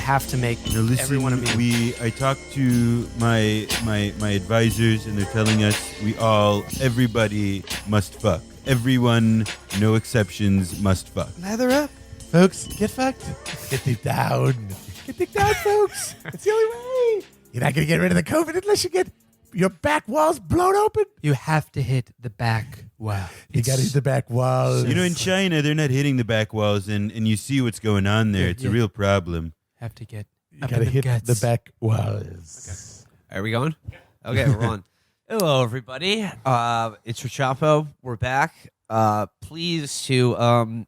have to make Listen, everyone immune. I talked to my advisors, and they're telling us everybody must fuck. Everyone, no exceptions, must fuck. Lather up. Folks, get fucked. Get deep down. Get deep down, folks. It's the only way. You're not going to get rid of the COVID unless you get your back walls blown open. You have to hit the back wall. You got to hit the back walls. You know, in China, they're not hitting the back walls, and you see what's going on there. It's a real problem. Have to get You got to hit the back walls. Okay. Are we going? Okay, we're on. Hello, everybody. It's Chapo. We're back. Pleased to,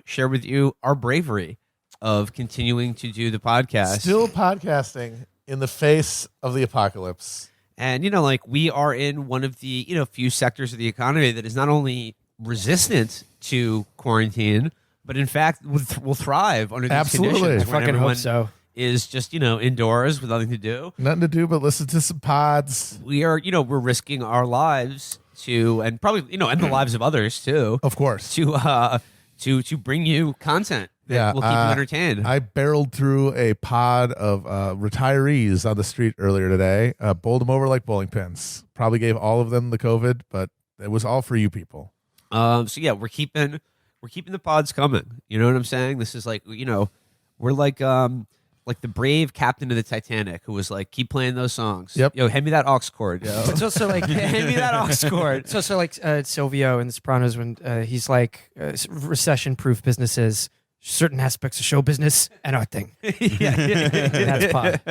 share with you our bravery of continuing to do the podcast. Still podcasting in the face of the apocalypse. And, we are in one of the, few sectors of the economy that is not only resistant to quarantine, but in fact will thrive under these conditions. I fucking hope so. Is just, indoors with nothing to do. Nothing to do but listen to some pods. We are, we're risking our lives to, and probably, and the lives of others too. Of course. To bring you content that will keep you entertained. I barreled through a pod of retirees on the street earlier today, bowled them over like bowling pins. Probably gave all of them the COVID, but it was all for you people. We're keeping the pods coming. You know what I'm saying? This is like, we're like the brave captain of the Titanic who was like, keep playing those songs. Yep. Yo, hand me that aux cord. Yo. It's also like hand me that aux cord. It's also like Silvio in The Sopranos when he's like recession-proof businesses, certain aspects of show business and art thing. That's pod.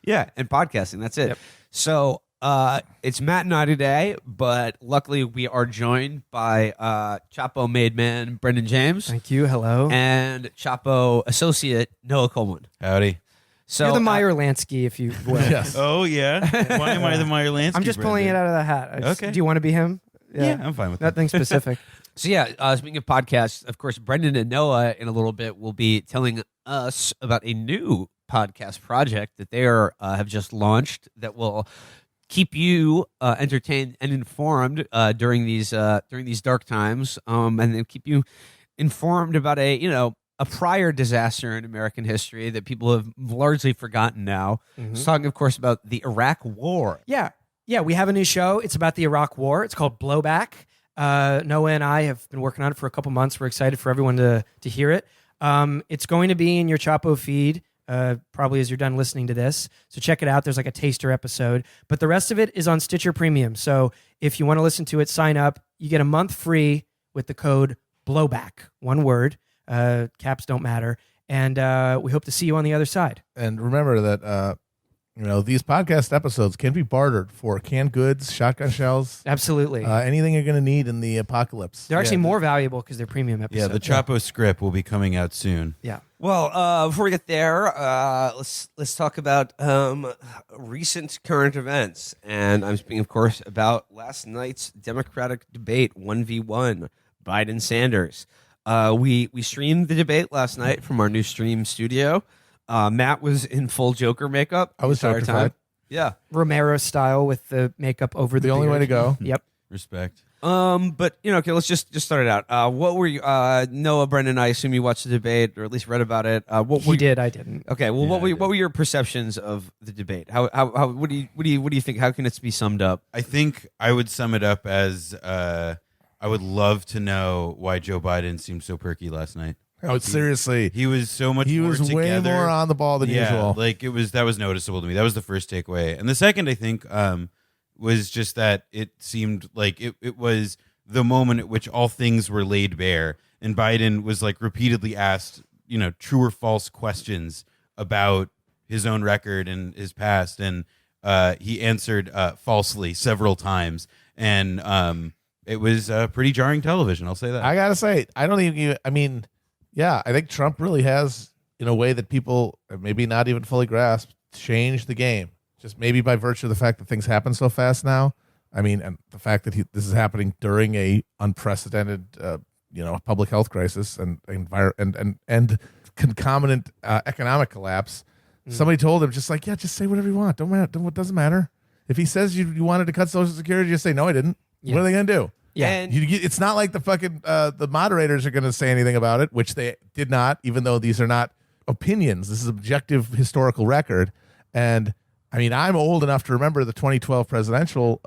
Yeah, and podcasting. That's it. Yep. So it's Matt and I today, but luckily we are joined by Chapo made man Brendan James. Thank you. Hello. And Chapo associate Noah Kulwin. Howdy. So You're the Meyer Lansky, if you will. Yes. Oh, yeah? Why am I the Meyer Lansky? I'm just pulling it out of the hat. Okay. Do you want to be him? Yeah, I'm fine with that. Nothing specific. So speaking of podcasts, of course, Brendan and Noah in a little bit will be telling us about a new podcast project that they have just launched that will keep you entertained and informed during these dark times, and then keep you informed about a prior disaster in American history that people have largely forgotten now. Mm-hmm. It's talking, of course, about the Iraq War. Yeah. We have a new show. It's about the Iraq War. It's called Blowback. Noah and I have been working on it for a couple months. We're excited for everyone to hear it. It's going to be in your Chapo feed. Probably as you're done listening to this. So check it out. There's like a taster episode. But the rest of it is on Stitcher Premium. So if you want to listen to it, sign up. You get a month free with the code BLOWBACK. One word. Caps don't matter. And we hope to see you on the other side. And remember that these podcast episodes can be bartered for canned goods, shotgun shells, Absolutely. anything you're going to need in the apocalypse. They're actually more valuable because they're premium episodes. Yeah, the Chapo script will be coming out soon. Yeah. Well, before we get there, let's talk about recent current events, and I'm speaking, of course, about last night's Democratic debate 1v1, Biden Sanders. We streamed the debate last night from our new stream studio. Matt was in full Joker makeup. I was the entire Joker-fied. time. Yeah, Romero style with the makeup over the only way beard. to go. Yep. Respect. but okay, let's just start it out. What were you, Noah, Brendan? I assume you watched the debate or at least read about it. What He did. I didn't. Okay, well, Yeah, what were your perceptions of the debate? How what do you think? How can it be summed up? I think I would sum it up as I would love to know why Joe Biden seemed so perky last night. Oh, seriously. He was so much He more was way together. more on the ball than usual. Like that was noticeable to me. That was the first takeaway. And the second, I think, was just that it seemed like it was the moment at which all things were laid bare. And Biden was like repeatedly asked, true or false questions about his own record and his past. And he answered falsely several times. And it was pretty jarring television. I'll say that. I got to say, I think Trump really has, in a way that people maybe not even fully grasp, changed the game. Just maybe by virtue of the fact that things happen so fast now. And the fact that this is happening during a unprecedented, public health crisis and concomitant economic collapse. Somebody told him just say whatever you want. Don't matter. Doesn't matter. If he says you wanted to cut Social Security, just say no, I didn't. Yeah. What are they going to do? Yeah. And It's not like the fucking the moderators are going to say anything about it, which they did not, even though these are not opinions. This is objective historical record. And I mean, I'm old enough to remember the 2012 presidential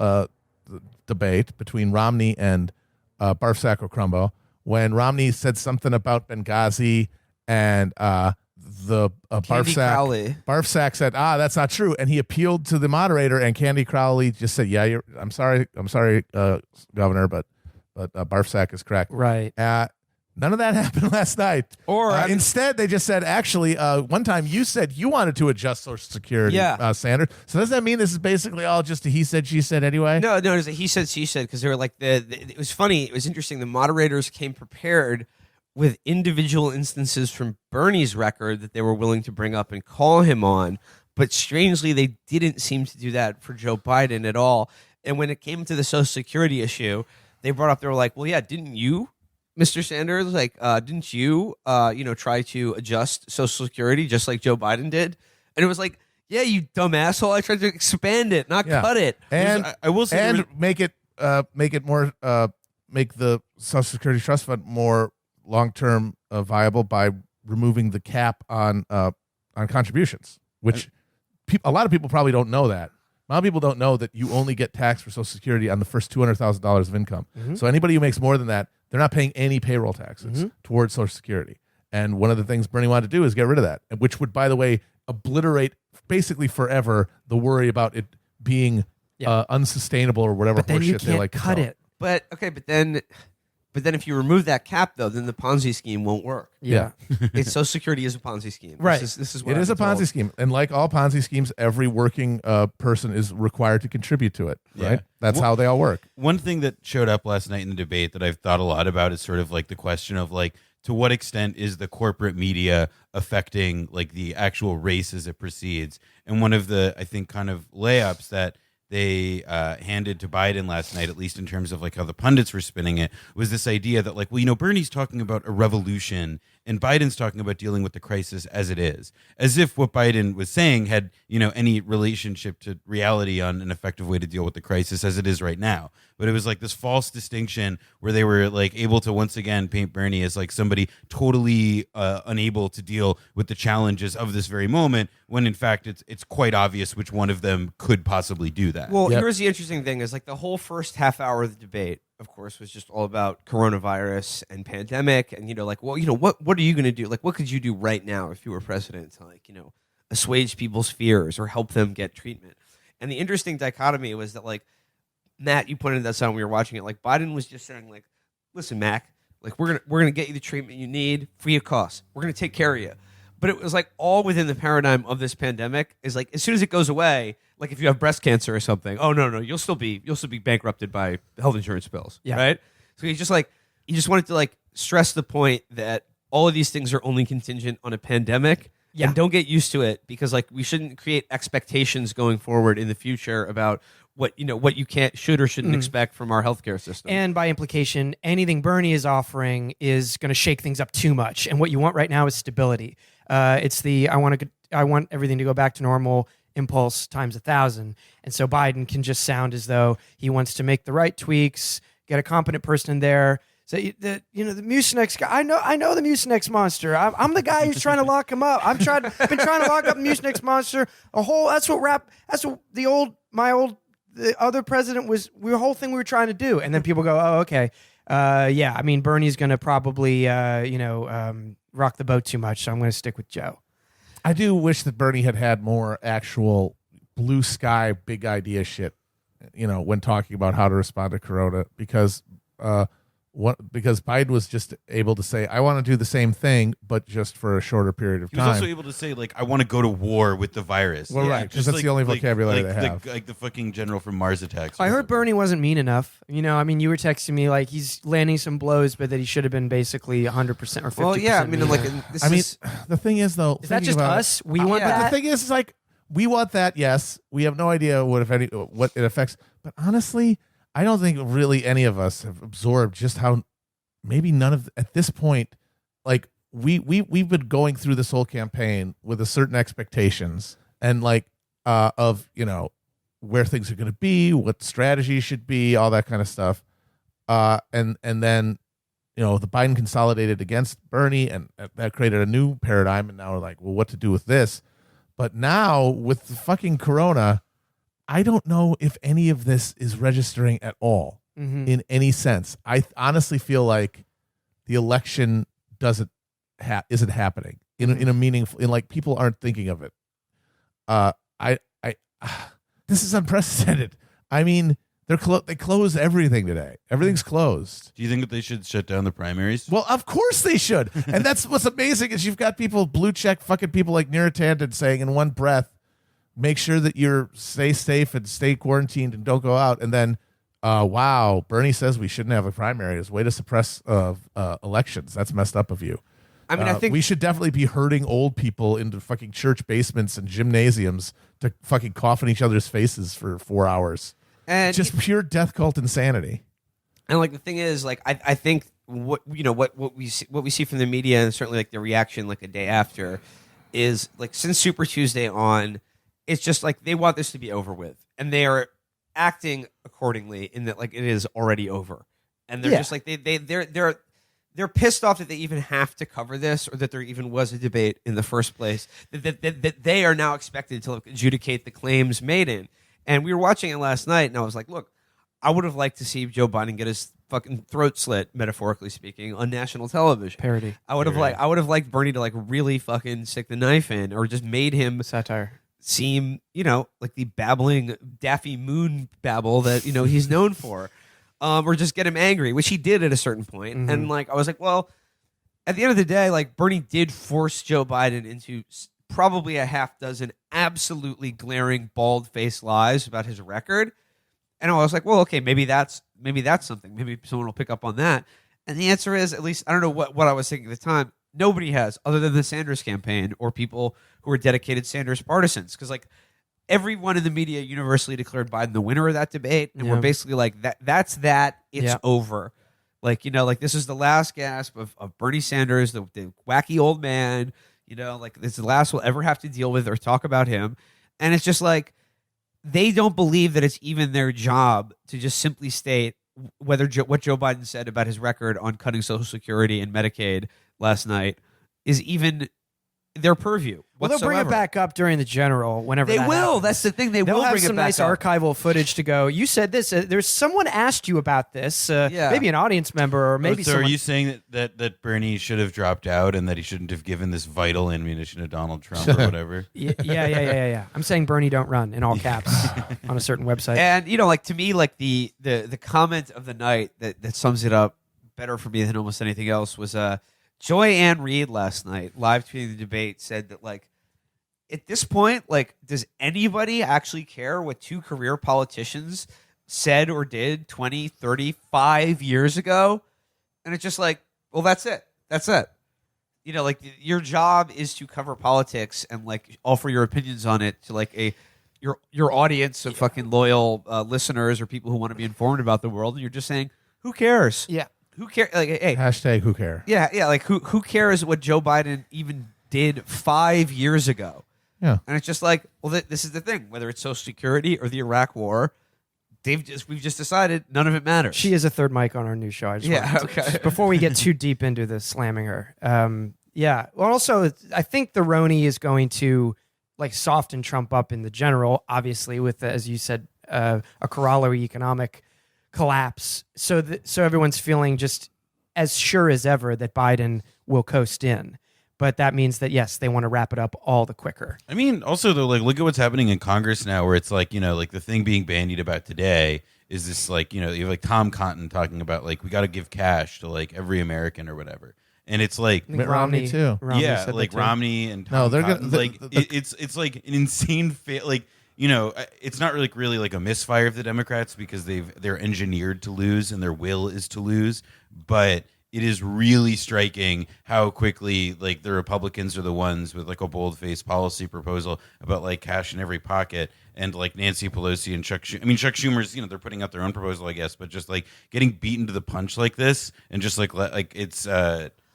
debate between Romney and Barfsack Crumbo, when Romney said something about Benghazi, and Barfsack said, that's not true. And he appealed to the moderator, and Candy Crowley just said, yeah, I'm sorry, Governor, but Barfsack is correct. Right. None of that happened last night. Or instead, they just said, actually, one time you said you wanted to adjust Social Security, Sanders. So does that mean this is basically all just a he said, she said anyway? No, it was a he said, she said, because they were like, it was funny. It was interesting. The moderators came prepared with individual instances from Bernie's record that they were willing to bring up and call him on. But strangely, they didn't seem to do that for Joe Biden at all. And when it came to the Social Security issue, they were like, well, yeah, didn't you, Mr. Sanders, like, didn't you, try to adjust Social Security just like Joe Biden did? And it was like, yeah, you dumb asshole. I tried to expand it, not cut it. And I will say, and make it more, make the Social Security Trust Fund more long-term viable by removing the cap on contributions, which a lot of people probably don't know that. A lot of people don't know that you only get taxed for Social Security on the first $200,000 of income. Mm-hmm. So anybody who makes more than that, they're not paying any payroll taxes towards Social Security. And one of the things Bernie wanted to do is get rid of that, which would, by the way, obliterate basically forever the worry about it being unsustainable or whatever but then you horseshit they like to cut call it. But then if you remove that cap, though, then the Ponzi scheme won't work. Yeah. Social Security is a Ponzi scheme. Right. This is what it is a Ponzi scheme. And like all Ponzi schemes, every working person is required to contribute to it. Right? That's how they all work. One thing that showed up last night in the debate that I've thought a lot about is sort of like the question of like, to what extent is the corporate media affecting like the actual race as it proceeds? And one of the, I think, kind of layups that they handed to Biden last night, at least in terms of like how the pundits were spinning it, was this idea that like, well, Bernie's talking about a revolution and Biden's talking about dealing with the crisis as it is, as if what Biden was saying had, any relationship to reality on an effective way to deal with the crisis as it is right now. But it was like this false distinction where they were like able to once again paint Bernie as like somebody totally unable to deal with the challenges of this very moment, when in fact it's quite obvious which one of them could possibly do that. Well, here's the interesting thing is like the whole first half hour of the debate, of course, was just all about coronavirus and pandemic. And, what are you going to do? Like, what could you do right now if you were president to like, assuage people's fears or help them get treatment? And the interesting dichotomy was that like, Matt, you pointed that out when we were watching it. Like Biden was just saying like, listen, Mac, like we're going to get you the treatment you need free of cost. We're going to take care of you. But it was like all within the paradigm of this pandemic is like, as soon as it goes away, like if you have breast cancer or something, oh no, you'll still be bankrupted by health insurance bills, right? So he just wanted to like stress the point that all of these things are only contingent on a pandemic, and don't get used to it, because like we shouldn't create expectations going forward in the future about what you should or shouldn't expect from our healthcare system. And by implication, anything Bernie is offering is going to shake things up too much. And what you want right now is stability. It's the I want everything to go back to normal impulse times 1,000. And so Biden can just sound as though he wants to make the right tweaks, get a competent person in there. So the Mucinex guy, I know the Mucinex monster. I'm the guy who's trying to lock him up. Been trying to lock up the Mucinex monster. The other president was the whole thing we were trying to do. And then people go, oh, okay. Bernie's going to probably, rock the boat too much. So I'm going to stick with Joe. I do wish that Bernie had more actual blue sky, big idea shit, when talking about how to respond to Corona, because Biden was just able to say, I want to do the same thing, but just for a shorter period of time. He was also able to say, like, I want to go to war with the virus. Well, right, because that's the only vocabulary they have. Like the fucking general from Mars Attacks. I heard Bernie wasn't mean enough. You were texting me like he's landing some blows, but that he should have been basically 100% or 50%. Well, yeah, the thing is, though, is that just us? We want that? The thing is, like, we want that, yes. We have no idea what it affects. But honestly, I don't think really any of us have absorbed just how maybe none of at this point, like we've been going through this whole campaign with a certain expectations and like of where things are going to be, what strategy should be, all that kind of stuff, and then the Biden consolidated against Bernie, and that created a new paradigm. And now we're like, well, what to do with this? But now with the fucking corona, I don't know if any of this is registering at all in any sense. I honestly feel like the election isn't happening in a meaningful, like people aren't thinking of it. This is unprecedented. I mean, they close everything today. Everything's closed. Do you think that they should shut down the primaries? Well, of course they should. And that's what's amazing is you've got people, blue check fucking people like Neeratandan saying in one breath, make sure that you're stay safe and stay quarantined and don't go out. And then, wow, Bernie says we shouldn't have a primary. It's a way to suppress elections. That's messed up of you. I mean, I think we should definitely be herding old people into fucking church basements and gymnasiums to fucking cough in each other's faces for 4 hours. and Just pure death cult insanity. And like the thing is, like I think what we see from the media, and certainly like the reaction like a day after, is like since Super Tuesday on, it's just like they want this to be over with, and they are acting accordingly in that like it is already over, and they're just like they're pissed off that they even have to cover this, or that there even was a debate in the first place. That they are now expected to adjudicate the claims made in. And we were watching it last night, and I was like, look, I would have liked to see Joe Biden get his fucking throat slit, metaphorically speaking, on national television. Parody. I would have liked Bernie to like really fucking stick the knife in, or just made him Satire. seem, like the babbling Daffy Moon babble that, he's known for. Or just get him angry, which he did at a certain point. Mm-hmm. And like I was like, well, at the end of the day, like Bernie did force Joe Biden into probably a half dozen absolutely glaring bald-faced lies about his record. And I was like, well, okay, maybe that's something. Maybe someone will pick up on that. And the answer is, at least I don't know what I was thinking at the time. Nobody has, other than the Sanders campaign or people who are dedicated Sanders partisans, because like everyone in the media universally declared Biden the winner of that debate, and we're basically like that's it's over. Like like this is the last gasp of Bernie Sanders, the wacky old man. Like this is the last we'll ever have to deal with or talk about him. And it's just like they don't believe that it's even their job to just simply state whether what Joe Biden said about his record on cutting Social Security and Medicaid last night is even their purview. Well, they'll bring it back up during the general whenever they that will. happens. That's the thing. They'll will have bring some it back nice up. archival footage to go. You said this. There's someone asked you about this. Maybe an audience member, or maybe So someone. are you saying that Bernie should have dropped out and that he shouldn't have given this vital ammunition to Donald Trump or whatever? Yeah. I'm saying Bernie don't run in all caps on a certain website. And like to me, like the comment of the night that sums it up better for me than almost anything else was Joy Ann Reid last night, live tweeting the debate, said that like at this point, like, does anybody actually care what two career politicians said or did 20, 35 years ago? And it's just like, well, that's it. That's it. Like your job is to cover politics and like offer your opinions on it to like your audience of fucking loyal listeners or people who want to be informed about the world. And you're just saying, who cares? Yeah. Who cares? Like, hey, Hashtag who care. yeah. Like who cares what Joe Biden even did 5 years ago? Yeah. And it's just like, well, this is the thing. Whether it's Social Security or the Iraq War, we've just decided none of it matters. She is a third mic on our new show. I just wanted to- okay. before we get too deep into the slamming her. Well, also, I think the Roni is going to like soften Trump up in the general, obviously, with, as you said, a corollary economic collapse. So everyone's feeling just as sure as ever that Biden will coast in. But that means that, yes, they want to wrap it up all the quicker. I mean, also though, like look at what's happening in Congress now, where it's like like the thing being bandied about today is this like you have like Tom Cotton talking about like we got to give cash to like every American or whatever, and it's like I think Mitt Romney, too. Romney yeah, said like that too. Romney and Tom No, they're Cotton, gonna- like it's like an insane like it's not really like a misfire of the Democrats because they're engineered to lose and their will is to lose, but it is really striking how quickly like the Republicans are the ones with like a bold-faced policy proposal about like cash in every pocket, and like Nancy Pelosi and Chuck Schumer's they're putting out their own proposal, I guess, but just like getting beaten to the punch like this and just like it's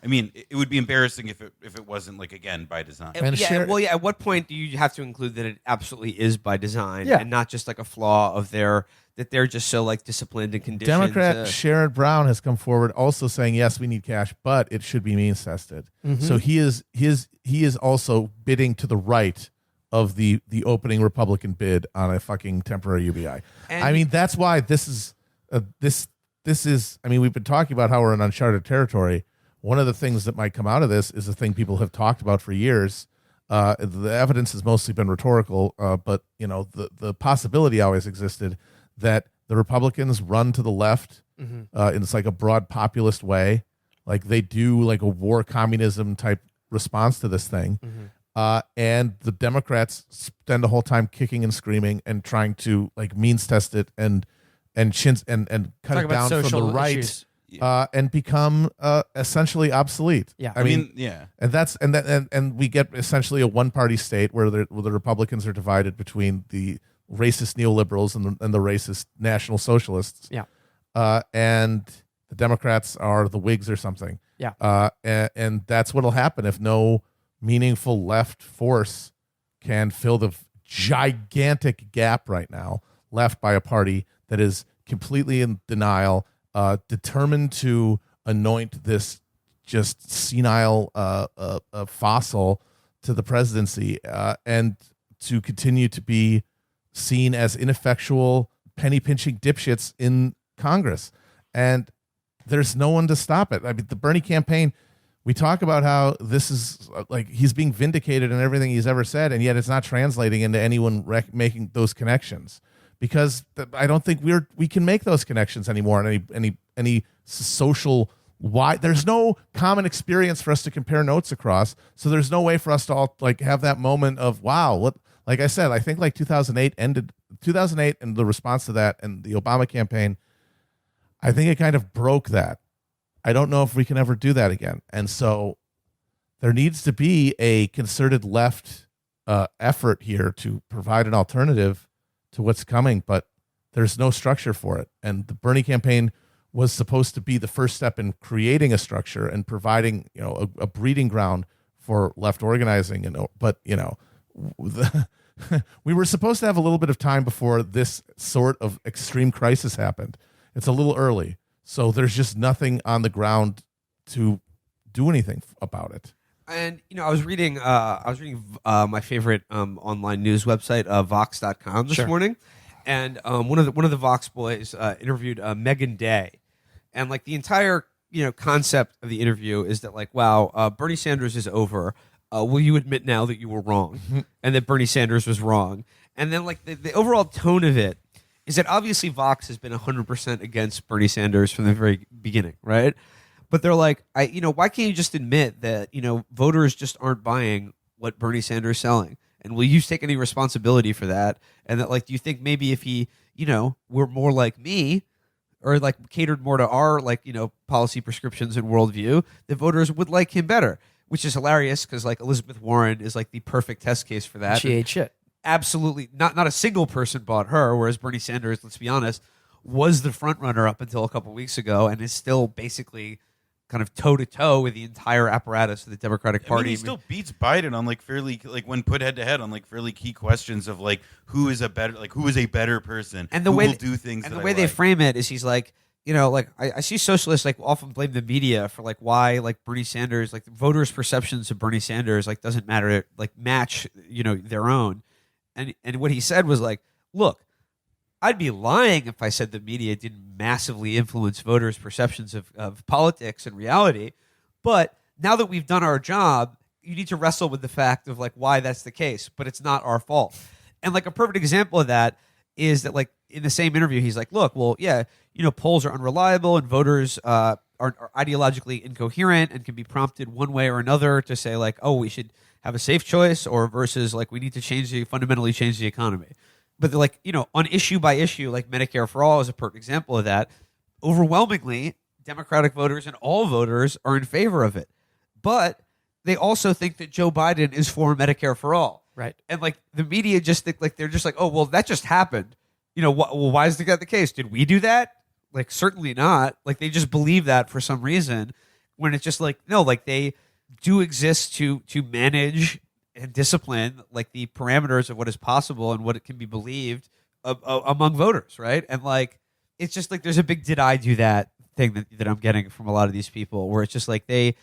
I mean, it would be embarrassing if it wasn't like again by design. And yeah, share- well, yeah. At what point do you have to include that it absolutely is by design, Yeah. and not just like a flaw of that they're just so like disciplined and conditioned? Democrat Sherrod Brown has come forward also saying yes, we need cash, but it should be means tested. So he is also bidding to the right of the opening Republican bid on a fucking temporary UBI. And- I mean, that's why this is this is. I mean, we've been talking about how we're in uncharted territory. One of the things that might come out of this is a thing people have talked about for years. The evidence has mostly been rhetorical, but the possibility always existed that the Republicans run to the left in it's like a broad populist way, like they do like a war communism type response to this thing, and the Democrats spend the whole time kicking and screaming and trying to like means test it and cut Talk it about down from the social right. issues. And become essentially obsolete. Yeah. I mean, and we get essentially a one-party state where the Republicans are divided between the racist neoliberals and the racist national socialists. Yeah. And the Democrats are the Whigs or something. Yeah. And that's what'll happen if no meaningful left force can fill the gigantic gap right now left by a party that is completely in denial, determined to anoint this just senile fossil to the presidency, and to continue to be seen as ineffectual, penny-pinching dipshits in Congress. And there's no one to stop it. I mean, the Bernie campaign, we talk about how this is like he's being vindicated in everything he's ever said, and yet it's not translating into anyone making those connections. Because I don't think we can make those connections anymore in any social why. There's no common experience for us to compare notes across, so there's no way for us to all like have that moment of wow. What, like I said, I think like 2008 ended 2008 and the response to that and the Obama campaign. I think it kind of broke that. I don't know if we can ever do that again, and so there needs to be a concerted left effort here to provide an alternative to what's coming, but there's no structure for it. And the Bernie campaign was supposed to be the first step in creating a structure and providing, a breeding ground for left organizing. But we were supposed to have a little bit of time before this sort of extreme crisis happened. It's a little early, so there's just nothing on the ground to do anything about it. And I was reading my favorite online news website, Vox.com, this morning, and one of the Vox boys interviewed Megan Day, and like the entire concept of the interview is that like, wow, Bernie Sanders is over. Will you admit now that you were wrong and that Bernie Sanders was wrong? And then like the overall tone of it is that obviously Vox has been 100% against Bernie Sanders from the very beginning, right? But they're like, why can't you just admit that, voters just aren't buying what Bernie Sanders is selling? And will you take any responsibility for that? And that, like, do you think maybe if he, were more like me or like catered more to our, like, policy prescriptions and worldview, the voters would like him better, which is hilarious because, like, Elizabeth Warren is like the perfect test case for that. She ate shit. Absolutely. Not a single person bought her, whereas Bernie Sanders, let's be honest, was the front runner up until a couple weeks ago and is still basically kind of toe-to-toe with the entire apparatus of the Democratic Party. I mean, he still beats Biden on like fairly, like when put head to head on like fairly key questions of like who is a better person and the who way will do things. And that the way I they like. frame it is he's like, like I see socialists like often blame the media for like why like Bernie Sanders, like voters' perceptions of Bernie Sanders like doesn't matter, like match their own. And what he said was like, look, I'd be lying if I said the media didn't massively influence voters' perceptions of politics and reality. But now that we've done our job, you need to wrestle with the fact of like why that's the case, but it's not our fault. And like a perfect example of that is that like in the same interview, he's like, look, well, yeah, polls are unreliable and voters are ideologically incoherent and can be prompted one way or another to say like, oh, we should have a safe choice or versus like we need to fundamentally change the economy. But they're like, on issue by issue, like Medicare for All is a perfect example of that. Overwhelmingly, Democratic voters and all voters are in favor of it. But they also think that Joe Biden is for Medicare for All. Right. And like the media just think like they're just like, oh, well, that just happened. Well, why is that the case? Did we do that? Like, certainly not. Like, they just believe that for some reason. when it's just like, no, like they do exist to manage and discipline like the parameters of what is possible and what it can be believed among voters, right? And like it's just like there's a big "did I do that" thing that I'm getting from a lot of these people, where it's just like they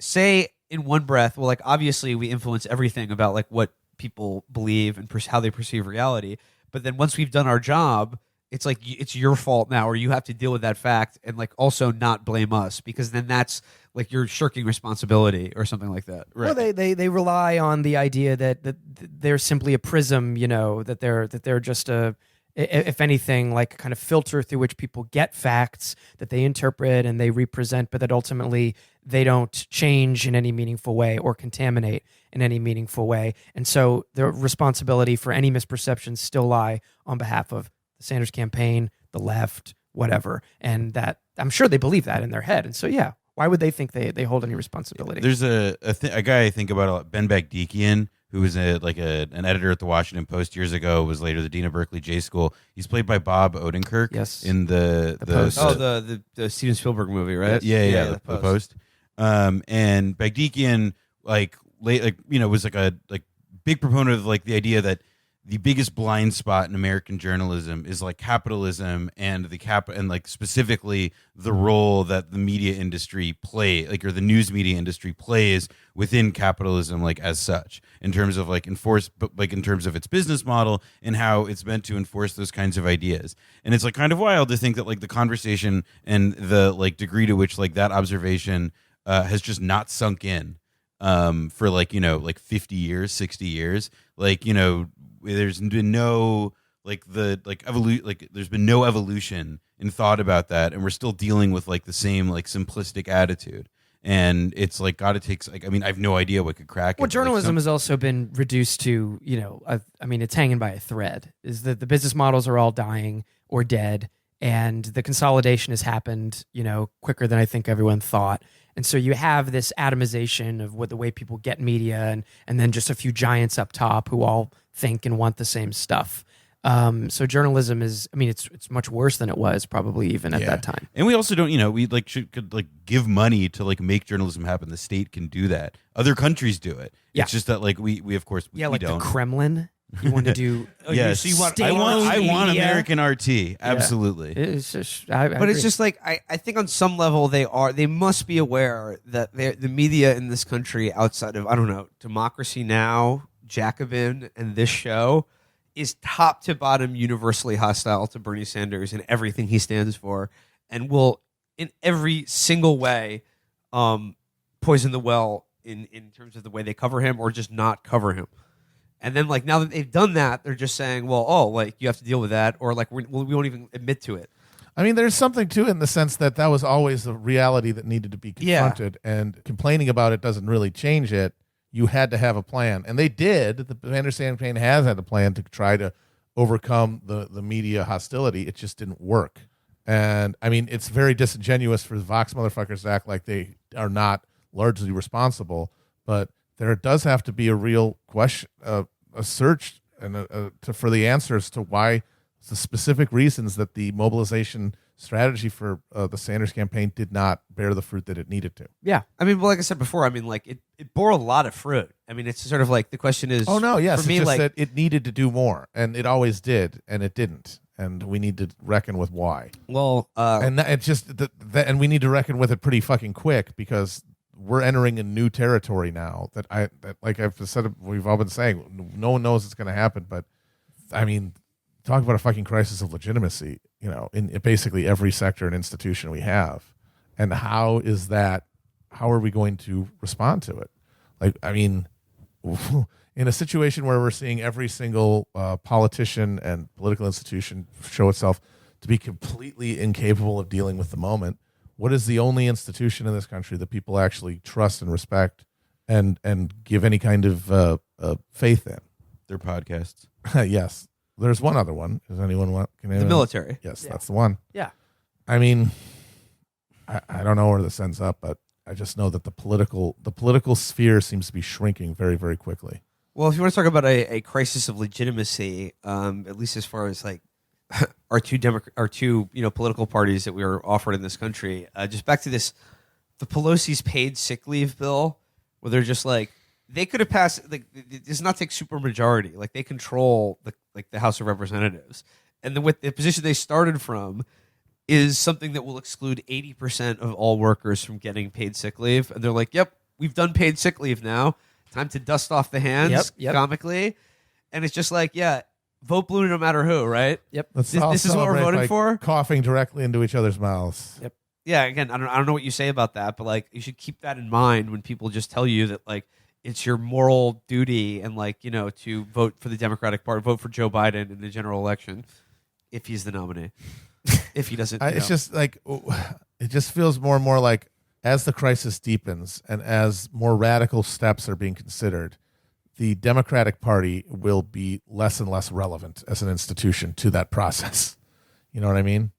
say in one breath, well, like obviously we influence everything about like what people believe and how they perceive reality, but then once we've done our job, it's like it's your fault now, or you have to deal with that fact and like also not blame us, because then that's like you're shirking responsibility or something like that. Right. Well, they rely on the idea that they're simply a prism, that they're just a, if anything, like a kind of filter through which people get facts that they interpret and they represent, but that ultimately they don't change in any meaningful way or contaminate in any meaningful way. And so the responsibility for any misperceptions still lie on behalf of the Sanders campaign, the left, whatever. And that I'm sure they believe that in their head. And so, yeah, why would they think they hold any responsibility? There's a guy I think about a lot, Ben Bagdikian, who was an editor at the Washington Post years ago, was later the dean of Berkeley J School. He's played by Bob Odenkirk. Yes. In the Post. The Steven Spielberg movie, right? Yeah, the Post. And Bagdikian was like a big proponent of like the idea that the biggest blind spot in American journalism is like capitalism and and like specifically the role that the media industry or the news media industry plays within capitalism, like as such, in terms of like in terms of its business model and how it's meant to enforce those kinds of ideas. And it's like kind of wild to think that like the conversation and the like degree to which like that observation has just not sunk in for like 50 years, 60 years, there's been no there's been no evolution in thought about that, and we're still dealing with like the same like simplistic attitude. And it's like God, it takes like I have no idea what could crack it. Well, journalism has also been reduced to it's hanging by a thread. Is that the business models are all dying or dead, and the consolidation has happened quicker than I think everyone thought. And so you have this atomization of what the way people get media, and then just a few giants up top who all think and want the same stuff. So journalism is, it's much worse than it was probably even at that time. And we also don't, we could give money to like make journalism happen. The state can do that. Other countries do it. Yeah. It's just that like we of course we don't. The Kremlin. You want to do? Yes. I want American RT. Absolutely. Yeah. It's just, but it's just like I think on some level they must be aware that the media in this country, outside of Democracy Now, Jacobin, and this show, is top to bottom universally hostile to Bernie Sanders and everything he stands for, and will in every single way poison the well in terms of the way they cover him or just not cover him. And then, like, now that they've done that, they're just saying, well, you have to deal with that, or, like, we won't even admit to it. I mean, there's something to it in the sense that was always the reality that needed to be confronted, and complaining about it doesn't really change it. You had to have a plan. And they did. The Sanders campaign has had a plan to try to overcome the media hostility. It just didn't work. And, it's very disingenuous for the Vox motherfuckers to act like they are not largely responsible, but there does have to be a real question, a search and for the answers to why the specific reasons that the mobilization strategy for the Sanders campaign did not bear the fruit that it needed to. Yeah. Like I said before, it bore a lot of fruit. It's sort of like the question is... Oh, no, yes. For me, it's just that it needed to do more, and it always did, and it didn't. And we need to reckon with why. Well... it's just... and we need to reckon with it pretty fucking quick, because we're entering a new territory now that like I've said, we've all been saying, no one knows it's going to happen. But talk about a fucking crisis of legitimacy, in basically every sector and institution we have. And how are we going to respond to it? In a situation where we're seeing every single politician and political institution show itself to be completely incapable of dealing with the moment, what is the only institution in this country that people actually trust and respect and give any kind of faith in? Their podcasts. Yes. There's one other one. Does anyone want? The military. Yes, that's the one. Yeah. I don't know where this ends up, but I just know that the political sphere seems to be shrinking very, very quickly. Well, if you want to talk about a crisis of legitimacy, at least as far as like our two political parties that we are offered in this country, just back to this the Pelosi's paid sick leave bill, where they're just like, they could have passed, like, it does not take super majority. Like, they control the House of Representatives. And then with the position they started from is something that will exclude 80% of all workers from getting paid sick leave. And they're like, yep, we've done paid sick leave now. Time to dust off the hands, comically. And it's just like, yeah, vote blue no matter who, right? Yep. This is what we're voting for? Coughing directly into each other's mouths. Yep. Yeah, again, I don't know what you say about that, but like, you should keep that in mind when people just tell you that, like, it's your moral duty and, like, you know, to vote for the Democratic Party, vote for Joe Biden in the general election if he's the nominee. If he doesn't, It's just like, it just feels more and more like, as the crisis deepens and as more radical steps are being considered, the Democratic Party will be less and less relevant as an institution to that process. You know what I mean?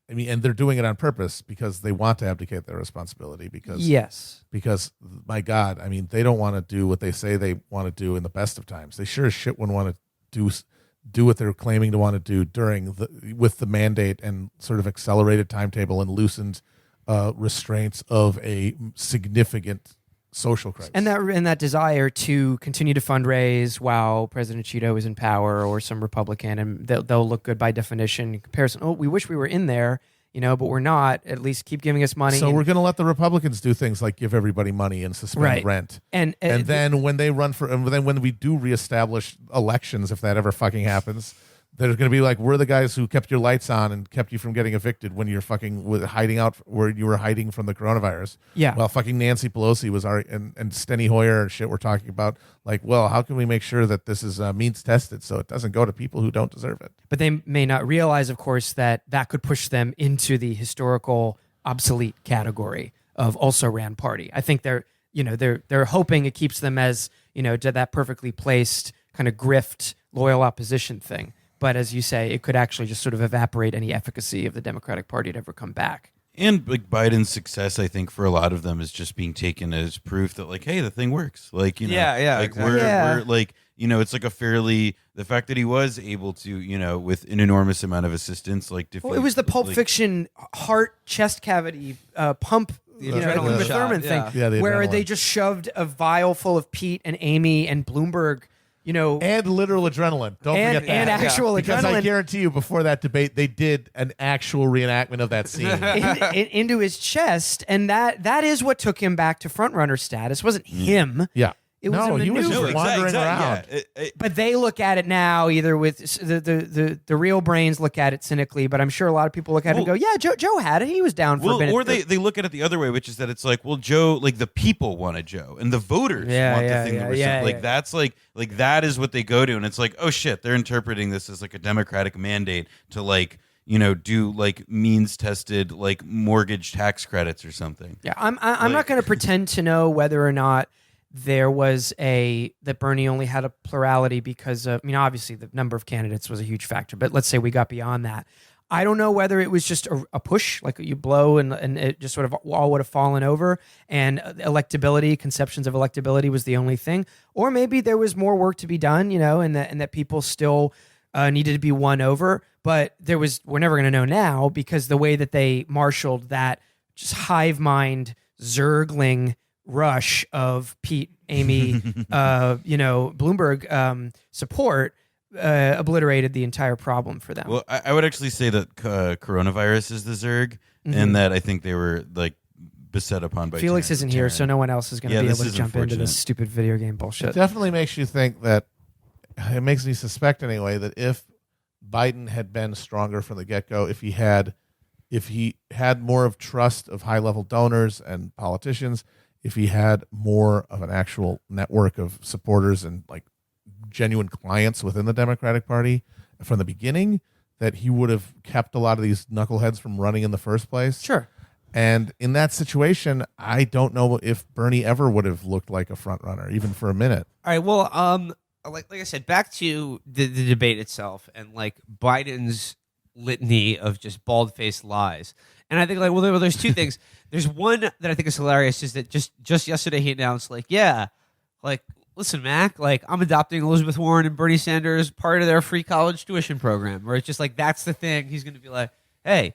And they're doing it on purpose because they want to abdicate their responsibility. Because my God, I mean, they don't want to do what they say they want to do in the best of times. They sure as shit wouldn't want to do what they're claiming to want to do with the mandate and sort of accelerated timetable and loosened restraints of a significant social crisis. And that desire to continue to fundraise while President Cheeto is in power or some Republican, and they'll look good by definition in comparison. Oh, we wish we were in there, you know, but we're not. At least keep giving us money. So we're going to let the Republicans do things like give everybody money and suspend rent. And then when they run for, and then when we do reestablish elections, if that ever fucking happens, they're going to be like, we're the guys who kept your lights on and kept you from getting evicted when you're fucking hiding out where you were hiding from the coronavirus. Yeah. Well, fucking Nancy Pelosi was and Steny Hoyer and shit were talking about, like, well, how can we make sure that this is means tested so it doesn't go to people who don't deserve it? But they may not realize, of course, that could push them into the historical obsolete category of also ran party. I think they're hoping it keeps them as, you know, to that perfectly placed kind of grift loyal opposition thing. But as you say, it could actually just sort of evaporate any efficacy of the Democratic Party to ever come back. And like Biden's success, I think, for a lot of them is just being taken as proof that, like, hey, the thing works. Like, you know, like exactly. we're like, you know, it's like the fact that he was able to, you know, with an enormous amount of assistance, like defeat. Well, it was the Pulp Fiction heart chest cavity pump. The adrenaline Uma shot, Thurman thing, where they just shoved a vial full of Pete and Amy and Bloomberg. You know, and literal adrenaline. Don't forget that. And actual because adrenaline. I guarantee you, before that debate, they did an actual reenactment of that scene into his chest, and that is what took him back to frontrunner status. It wasn't him. Yeah. It was a he was maneuver. just wandering around. Yeah. But they look at it now either with the real brains look at it cynically, but I'm sure a lot of people look at it and go, yeah, Joe had it. He was down for a minute. Or they look at it the other way, which is that it's like, well, Joe, like the people wanted Joe and the voters want the thing that was like that's like that is what they go to. And it's like, oh shit, they're interpreting this as like a democratic mandate to like, you know, do like means tested like mortgage tax credits or something. Yeah, I'm not going to pretend to know whether or not there was that Bernie only had a plurality because of, I mean, obviously the number of candidates was a huge factor, but let's say we got beyond that. I don't know whether it was just a push, like you blow and it just sort of all would have fallen over, and electability, conceptions of electability was the only thing, or maybe there was more work to be done, you know, and that people still needed to be won over, but we're never going to know now because the way that they marshaled that just hive mind zergling rush of Pete, Amy, Bloomberg support obliterated the entire problem for them. Well, I would actually say that coronavirus is the Zerg, and that I think they were like beset upon by Felix isn't here, so no one else is going to be able to jump into this stupid video game bullshit. It definitely makes you think that, it makes me suspect anyway, that if Biden had been stronger from the get-go, if he had more of trust of high-level donors and politicians, if he had more of an actual network of supporters and like genuine clients within the Democratic Party from the beginning, that he would have kept a lot of these knuckleheads from running in the first place. Sure. And in that situation, I don't know if Bernie ever would have looked like a front runner, even for a minute. All right. Well, like I said, back to the debate itself and like Biden's litany of just bald-faced lies. And I think like, well, there's two things. There's one that I think is hilarious, is that just yesterday he announced like, yeah, like, listen, Mac, like I'm adopting Elizabeth Warren and Bernie Sanders part of their free college tuition program, where it's just like, that's the thing. He's going to be like, hey,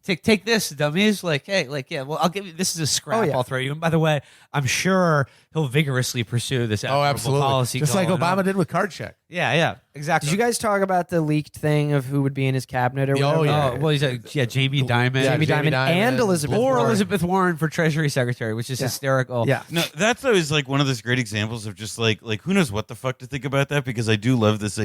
take this, dummies. Like, hey, like, yeah, well, I'll give you. This is a scrap. Oh, yeah. I'll throw you. And by the way, I'm sure he'll vigorously pursue this. Oh, absolutely. Policy Just like going Obama on. did with card check. Yeah, exactly. Did you guys talk about the leaked thing of who would be in his cabinet or Oh, whatever? yeah. Oh, well, he's Jamie Dimon. Yeah, Jamie Dimon and Elizabeth or Warren. Elizabeth Warren for Treasury Secretary, which is hysterical. Yeah. No, that's always like one of those great examples of just like who knows what the fuck to think about that, because I do love this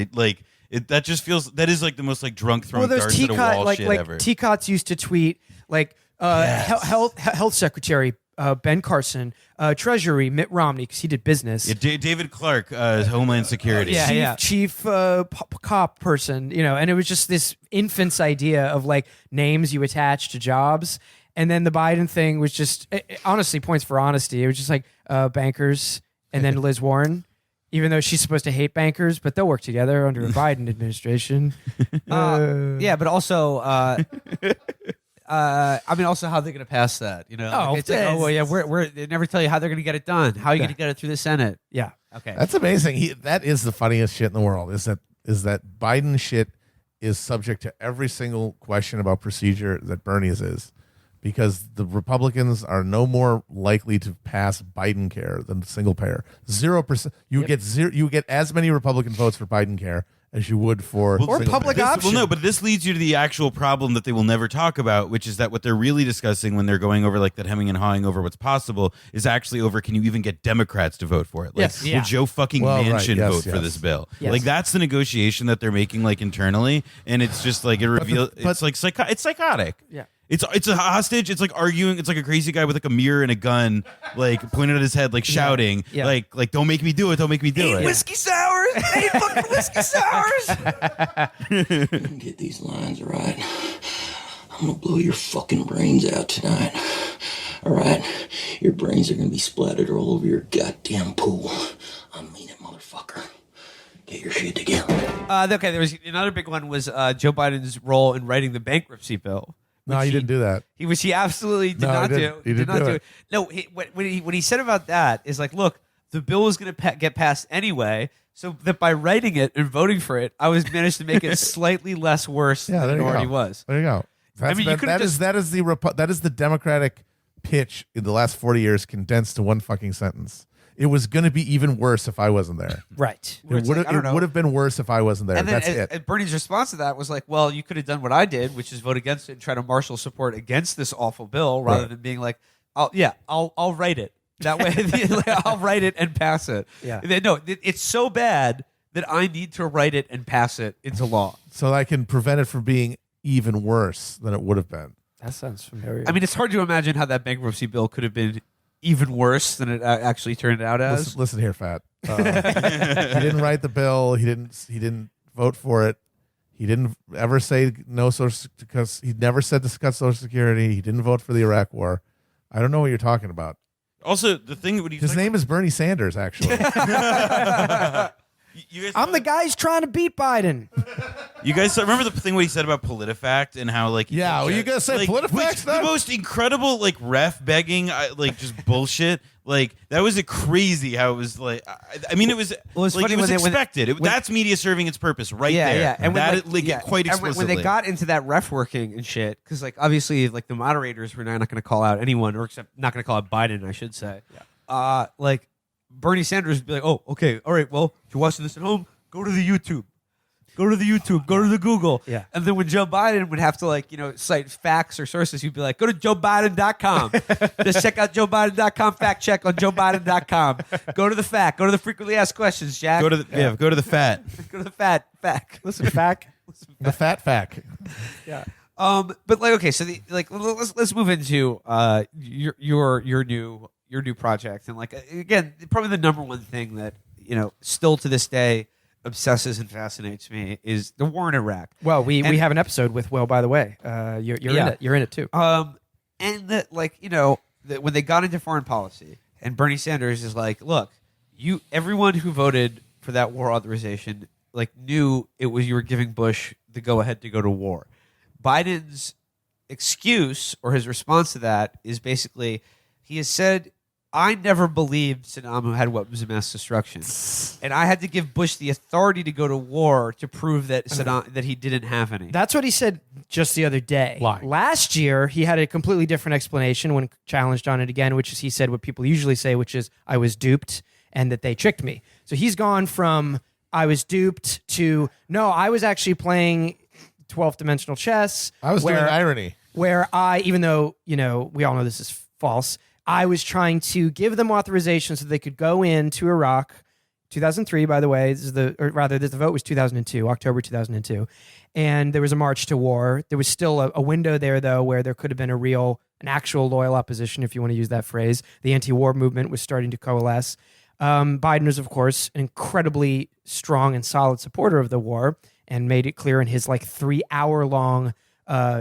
that just feels that is like the most like drunk throwing Well, darts at a wall like shit like ever. T-Cots used to tweet like health secretary Ben Carson, Treasury Mitt Romney because he did business. Yeah, David Clark, Homeland Security. Yeah. Chief cop person, and it was just this infant's idea of like names you attach to jobs. And then the Biden thing was just, honestly, points for honesty. It was just like bankers and then Liz Warren, even though she's supposed to hate bankers, but they'll work together under a Biden administration. Yeah, but also, also how they're going to pass that, Oh, it's like, well, yeah, they never tell you how they're going to get it done. How are you going to get it through the Senate? Yeah. Okay. That's amazing. That is the funniest shit in the world. Is that Biden shit is subject to every single question about procedure that Bernie's is, because the Republicans are no more likely to pass Biden care than single payer. 0%. You would get zero. You would get as many Republican votes for Biden care as you would for Or single public payer. option. Well, no, but this leads you to the actual problem that they will never talk about, which is that what they're really discussing when they're going over like that hemming and hawing over what's possible is actually over, can you even get Democrats to vote for it? Like, Yes. will Joe fucking Well, right. Manchin Yes, vote for yes. this bill? Yes. Like, that's the negotiation that they're making like internally, and it's just like it reveals. It's like it's psychotic. Yeah. It's a hostage. It's like arguing. It's like a crazy guy with like a mirror and a gun, like pointed at his head, like shouting, Yeah. like don't make me do it. Don't make me do it. Whiskey sours. Ain't fucking whiskey sours. Get these lines right. I'm gonna blow your fucking brains out tonight. All right? Your brains are gonna be splattered all over your goddamn pool. I mean it, motherfucker. Get your shit together. Okay, there was another big one was Joe Biden's role in writing the bankruptcy bill. No, which you didn't do that. He absolutely did No, not he do. didn't. He did not do it. No, what he said about that is like, look, the bill was going to get passed anyway, so that by writing it and voting for it, I was managed to make it slightly less worse Yeah, than there it you already go. was. There you go. I mean, you could've just- that is the Democratic pitch in the last 40 years condensed to one fucking sentence. It was going to be even worse if I wasn't there. Right. Where It it's would like, I don't know. have been worse if I wasn't there. And then That's it. and Bernie's response to that was like, well, you could have done what I did, which is vote against it and try to marshal support against this awful bill rather Right. than being like, I'll write it. That way, I'll write it and pass it. Yeah. No, it's so bad that I need to write it and pass it into law. So I can prevent it from being even worse than it would have been. That sounds familiar. I mean, it's hard to imagine how that bankruptcy bill could have been even worse than it actually turned out as. Listen here, Fat. He didn't write the bill. He didn't vote for it. He didn't ever say no social, because he never said to cut Social Security. He didn't vote for the Iraq War. I don't know what you're talking about. Also, the thing when His name is Bernie Sanders, actually. you guys, I'm the guy who's trying to beat Biden. You guys remember the thing what he said about PolitiFact and how like Yeah, were you gonna say PolitiFact's which- the not- most incredible like ref begging like just bullshit. Like that was a crazy how it was like. I mean, it was Well, it's like funny it was when they- when- expected. when- That's media serving its purpose right there. And that when, quite and explicitly. when they got into that ref working and shit, because like obviously like the moderators were not going to call out anyone, or except not going to call out Biden, I should say. Like Bernie Sanders would be like, oh, okay, all right, well, if you're watching this at home, go to the YouTube. Go to the YouTube, go to the Google. Yeah. And then when Joe Biden would have to cite facts or sources, he'd be like, go to joebiden.com. Just check out joebiden.com, fact check on joebiden.com. Go to the fact, go to the frequently asked questions, Jack. go to the go to the fat. Go to the fact. Listen, fact. The Fat Fact. Yeah. But okay, so let's move into your new project, and again, probably the number one thing that still to this day obsesses and fascinates me is the war in Iraq. Well, we And- have an episode with Will, by the way. You're in Yeah. it. You're in it too. And that when they got into foreign policy, and Bernie Sanders is like, look, everyone who voted for that war authorization knew it was you were giving Bush the go ahead to go to war. Biden's excuse or his response to that is basically he has said, I never believed Saddam had weapons of mass destruction, and I had to give Bush the authority to go to war to prove that that he didn't have any. That's what he said just the other day. Lie. Last year, he had a completely different explanation when challenged on it again, which is he said what people usually say, which is, I was duped and that they tricked me. So he's gone from I was duped to, no, I was actually playing 12th dimensional chess. I was doing irony. Where I, even though, we all know this is false, I was trying to give them authorization so they could go into Iraq. 2003, by the way, the vote was 2002, October 2002. And there was a march to war. There was still a window there, though, where there could have been an actual loyal opposition, if you want to use that phrase. The anti-war movement was starting to coalesce. Biden was, of course, an incredibly strong and solid supporter of the war and made it clear in his 3-hour-long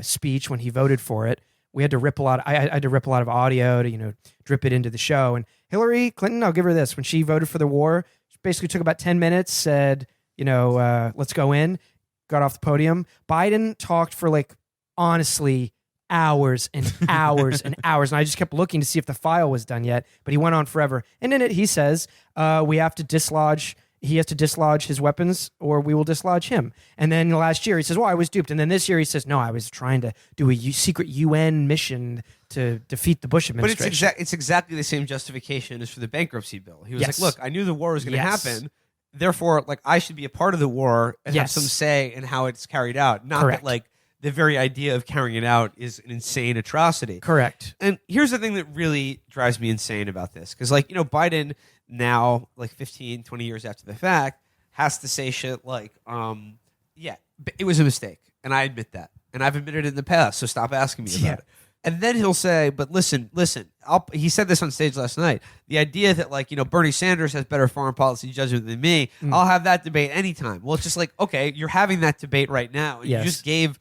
speech when he voted for it. We had to rip a lot. I had to rip a lot of audio to drip it into the show. And Hillary Clinton, I'll give her this: when she voted for the war, she basically took about 10 minutes, said, let's go in, got off the podium. Biden talked for honestly hours and hours and hours, and I just kept looking to see if the file was done yet. But he went on forever. And in it, he says we have to dislodge. He has to dislodge his weapons or we will dislodge him. And then last year he says, well, I was duped. And then this year he says, no, I was trying to do a secret UN mission to defeat the Bush administration. But it's exactly the same justification as for the bankruptcy bill. He was Yes. like, look, I knew the war was going to Yes. happen. Therefore, I should be a part of the war and have Yes. some say in how it's carried out. Not Correct. that the very idea of carrying it out is an insane atrocity. Correct. And here's the thing that really drives me insane about this. Because, Biden now, 15, 20 years after the fact, has to say shit yeah, it was a mistake. And I admit that. And I've admitted it in the past, so stop asking me about it. And then he'll say, but listen, he said this on stage last night. The idea that, Bernie Sanders has better foreign policy judgment than me, I'll have that debate anytime. Well, it's just okay, you're having that debate right now. And Yes. You just gave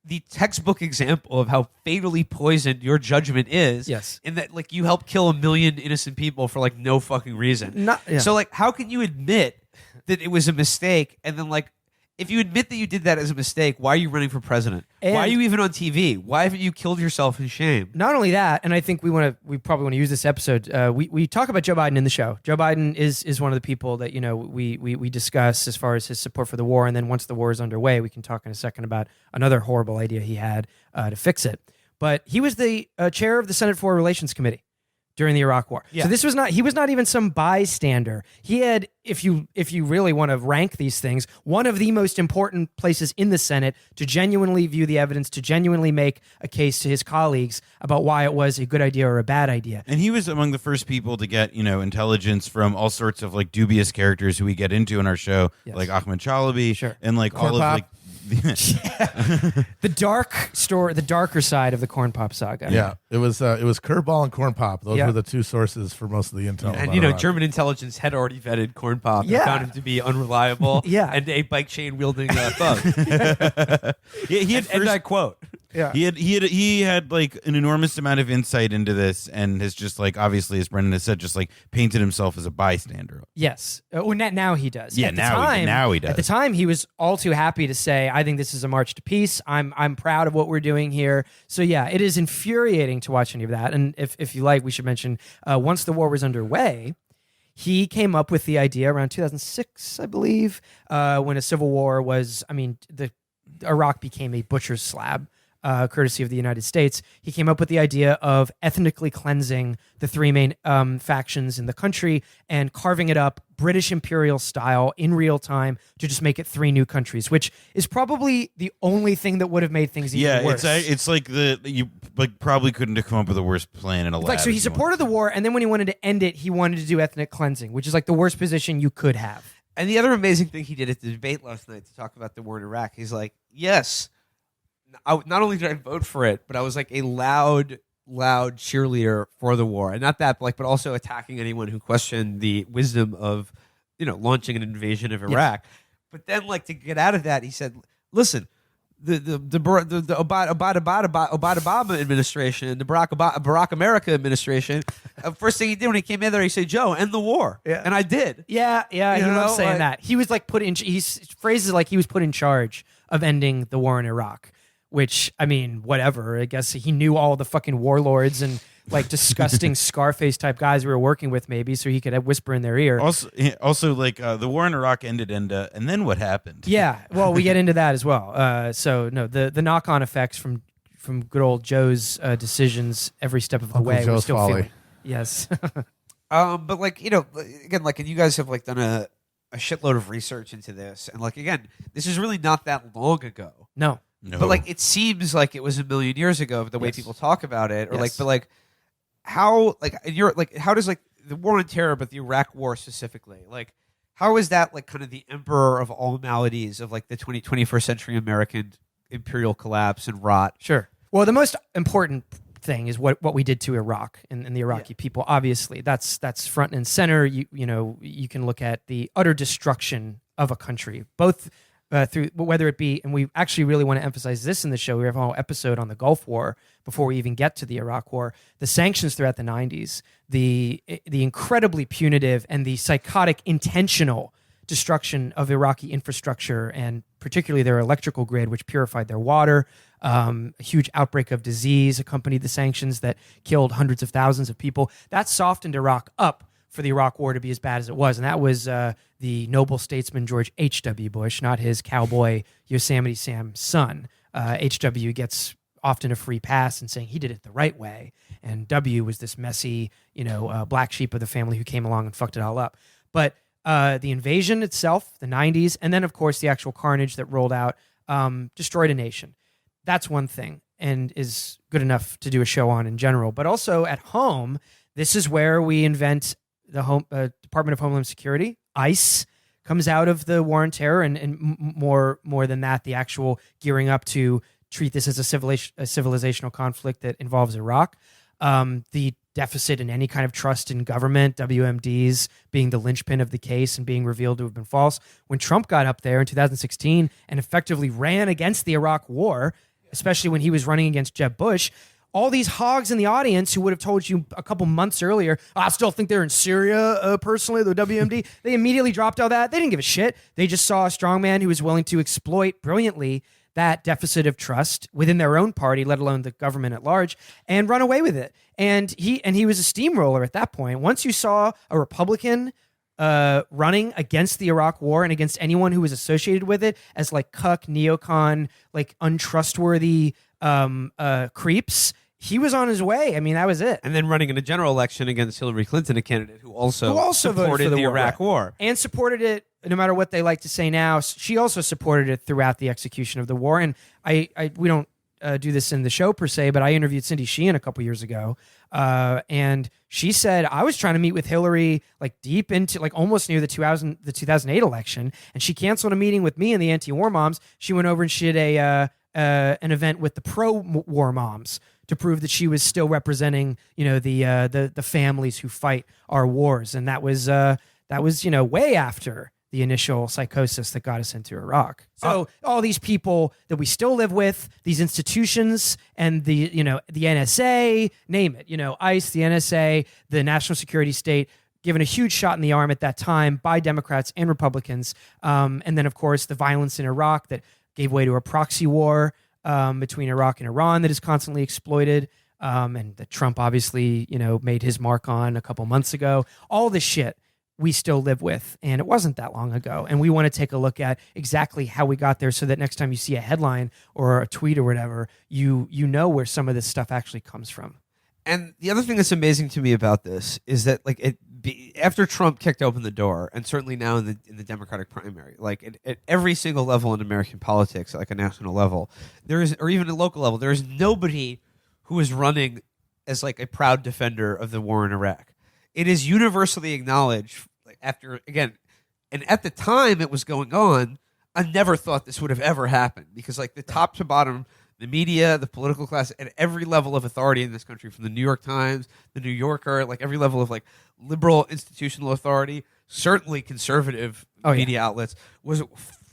the textbook example of how fatally poisoned your judgment is. Yes. In that, you helped kill 1 million innocent people for, no fucking reason. Yeah. So, how can you admit that it was a mistake and then, if you admit that you did that as a mistake, why are you running for president? And- why are you even on TV? Why haven't you killed yourself in shame? Not only that, and I think we probably want to use this episode. We talk about Joe Biden in the show. Joe Biden is one of the people that we discuss as far as his support for the war, and then once the war is underway, we can talk in a second about another horrible idea he had to fix it. But he was the chair of the Senate Foreign Relations Committee during the Iraq War. Yeah. So he was not even some bystander. He had, if you really want to rank these things, one of the most important places in the Senate to genuinely view the evidence, to genuinely make a case to his colleagues about why it was a good idea or a bad idea. And he was among the first people to get, intelligence from all sorts of dubious characters who we get into in our show, Yes. like Ahmed Chalabi, Sure. and Corn all Pop. of The darker side of the Corn Pop saga. Yeah, it was Curveball and Corn Pop. Those Yeah. were the two sources for most of the intel. And about Iraq. German intelligence had already vetted Corn Pop Yeah. and found him to be unreliable Yeah. and a bike chain wielding thug. he had and I quote. Yeah. he had an enormous amount of insight into this, and has just obviously, as Brendan has said, just painted himself as a bystander. Yes. Well, now he does. Yeah, At the now he does. At the time, he was all too happy to say, I think this is a march to peace. I'm proud of what we're doing here. So, yeah, it is infuriating to watch any of that. And if you like, we should mention, once the war was underway, he came up with the idea around 2006, I believe, when a civil war was, Iraq became a butcher's slab. Courtesy of the United States, he came up with the idea of ethnically cleansing the three main factions in the country and carving it up British imperial style in real time to just make it 3 new countries, which is probably the only thing that would have made things even worse. It's you probably couldn't have come up with a worse plan in a lab. So he supported the war, and then when he wanted to end it, he wanted to do ethnic cleansing, which is the worst position you could have. And the other amazing thing he did at the debate last night to talk about the war in Iraq, he's like, yes, not only did I vote for it, but I was a loud cheerleader for the war. And not that, but also attacking anyone who questioned the wisdom of, launching an invasion of Iraq. But then, to get out of that, he said, listen, the Obama administration and the Barack America administration, first thing he did when he came in there, he said, Joe, end the war. Yeah. And I did. Yeah, he loves saying that. He was he phrases he was put in charge of ending the war in Iraq, which, whatever. I guess he knew all the fucking warlords and like disgusting Scarface type guys we were working with, maybe, so he could whisper in their ear. Also, like the war in Iraq ended, and then what happened? Yeah, well, we get into that as well. So no, the knock-on effects from good old Joe's decisions every step of the Uncle way. Joe's folly. Yes. But like, again, like, and you guys have like done a shitload of research into this, and like, again, this is really not that long ago. No. But like, it seems like it was a million years ago, the way Yes. people talk about it, or like, Yes. but like, how, like, you're like, how does like the war on terror, but the Iraq War specifically, like, how is that like kind of the emperor of all maladies of like the 21st century American imperial collapse and rot? Sure. Well, the most important thing is what we did to Iraq and the Iraqi people. Obviously, that's front and center. You can look at the utter destruction of a country, both through whether it be, and we actually really want to emphasize this in the show. We have a whole episode on the Gulf War before we even get to the Iraq War. The sanctions throughout the 90s, the incredibly punitive and the psychotic intentional destruction of Iraqi infrastructure, and particularly their electrical grid, which purified their water. A huge outbreak of disease accompanied the sanctions that killed hundreds of thousands of people. That softened Iraq up for the Iraq War to be as bad as it was. And that was the noble statesman George H.W. Bush, not his cowboy Yosemite Sam son. H.W. gets often a free pass in saying he did it the right way. And W was this messy, black sheep of the family who came along and fucked it all up. But the invasion itself, the 90s, and then, of course, the actual carnage that rolled out, destroyed a nation. That's one thing, and is good enough to do a show on in general. But also at home, this is where we invent the Department of Homeland Security. ICE comes out of the war on terror, and more than that, the actual gearing up to treat this as a civilizational conflict that involves Iraq. The deficit in any kind of trust in government, WMDs being the linchpin of the case and being revealed to have been false. When Trump got up there in 2016 and effectively ran against the Iraq War, especially when he was running against Jeb Bush, all these hogs in the audience who would have told you a couple months earlier, I still think they're in Syria, personally, the WMD, they immediately dropped all that. They didn't give a shit. They just saw a strongman who was willing to exploit brilliantly that deficit of trust within their own party, let alone the government at large, and run away with it. And he was a steamroller at that point. Once you saw a Republican running against the Iraq War and against anyone who was associated with it as like cuck, neocon, like untrustworthy creeps, he was on his way. I mean, that was it. And then running in a general election against Hillary Clinton, a candidate who also voted supported for the war, Iraq War. And supported it, no matter what they like to say now. She also supported it throughout the execution of the war. And we don't do this in the show per se, but I interviewed Cindy Sheehan a couple years ago. And she said, I was trying to meet with Hillary like deep into, like almost near the 2008 election. And she canceled a meeting with me and the anti-war moms. She went over and she did an event with the pro-war moms to prove that she was still representing, the families who fight our wars. And that was way after the initial psychosis that got us into Iraq. So all these people that we still live with, these institutions and the NSA, name it, ICE, the NSA, the national security state, given a huge shot in the arm at that time by Democrats and Republicans. And then, of course, the violence in Iraq that gave way to a proxy war between Iraq and Iran that is constantly exploited, and that Trump obviously, made his mark on a couple months ago. All this shit we still live with, and it wasn't that long ago. And we want to take a look at exactly how we got there so that next time you see a headline or a tweet or whatever, you know where some of this stuff actually comes from. And the other thing that's amazing to me about this is that, like, after Trump kicked open the door, and certainly now in the Democratic primary, like at every single level in American politics, like a national level, or even a local level, there is nobody who is running as like a proud defender of the war in Iraq. It is universally acknowledged, like, after, again, and at the time it was going on, I never thought this would have ever happened, because like the top to bottom, the media, the political class, at every level of authority in this country, from the New York Times, the New Yorker, like every level of like liberal institutional authority, certainly conservative media outlets, was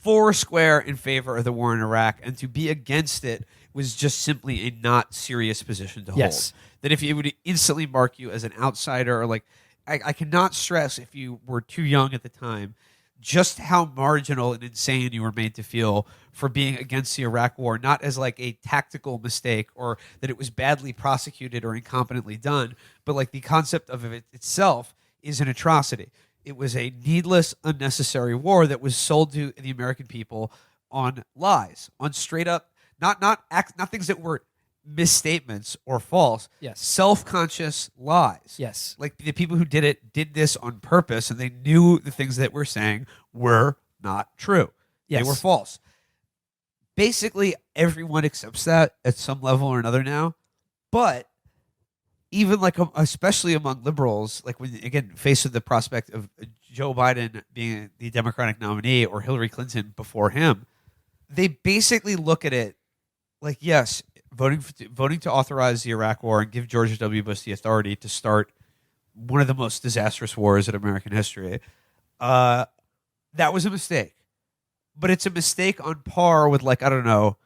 foursquare in favor of the war in Iraq, and to be against it was just simply a not serious position to hold. That if it would instantly mark you as an outsider, or like, I cannot stress, if you were too young at the time, just how marginal and insane you were made to feel for being against the Iraq War, not as like a tactical mistake or that it was badly prosecuted or incompetently done, but like the concept of it itself is an atrocity. It was a needless, unnecessary war that was sold to the American people on lies, on straight up, not things that were misstatements or false, Yes. self-conscious lies. Yes. Like the people who did it did this on purpose, and they knew the things that we're saying were not true. Yes. They were false. Basically, everyone accepts that at some level or another now. But even like, especially among liberals, like when, again, faced with the prospect of Joe Biden being the Democratic nominee or Hillary Clinton before him, they basically look at it like, yes, voting to authorize the Iraq War and give George W. Bush the authority to start one of the most disastrous wars in American history, that was a mistake. But it's a mistake on par with, like, I don't know,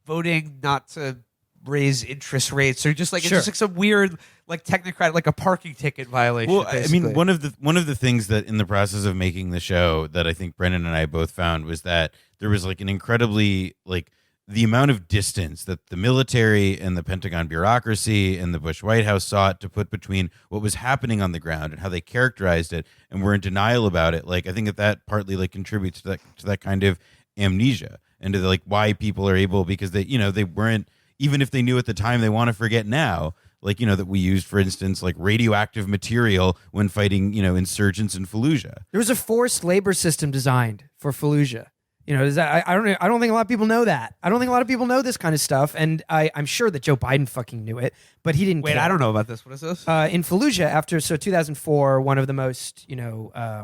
voting not to raise interest rates or just like Sure. it's just like some weird like technocratic, like a parking ticket violation. Well, I mean, basically. one of the things that in the process of making the show that I think Brendan and I both found was that there was like an incredibly like the amount of distance that the military and the Pentagon bureaucracy and the Bush White House sought to put between what was happening on the ground and how they characterized it and were in denial about it. Like, I think that partly like contributes to that kind of amnesia and to like why people are able, because they, they weren't, even if they knew at the time, they want to forget now. Like, that we used, for instance, like radioactive material when fighting, insurgents in Fallujah. There was a forced labor system designed for Fallujah. I don't think a lot of people know that. I don't think a lot of people know this kind of stuff, and I'm sure that Joe Biden fucking knew it, but he didn't. Wait, care. I don't know about this. What is this? In Fallujah, 2004, one of the most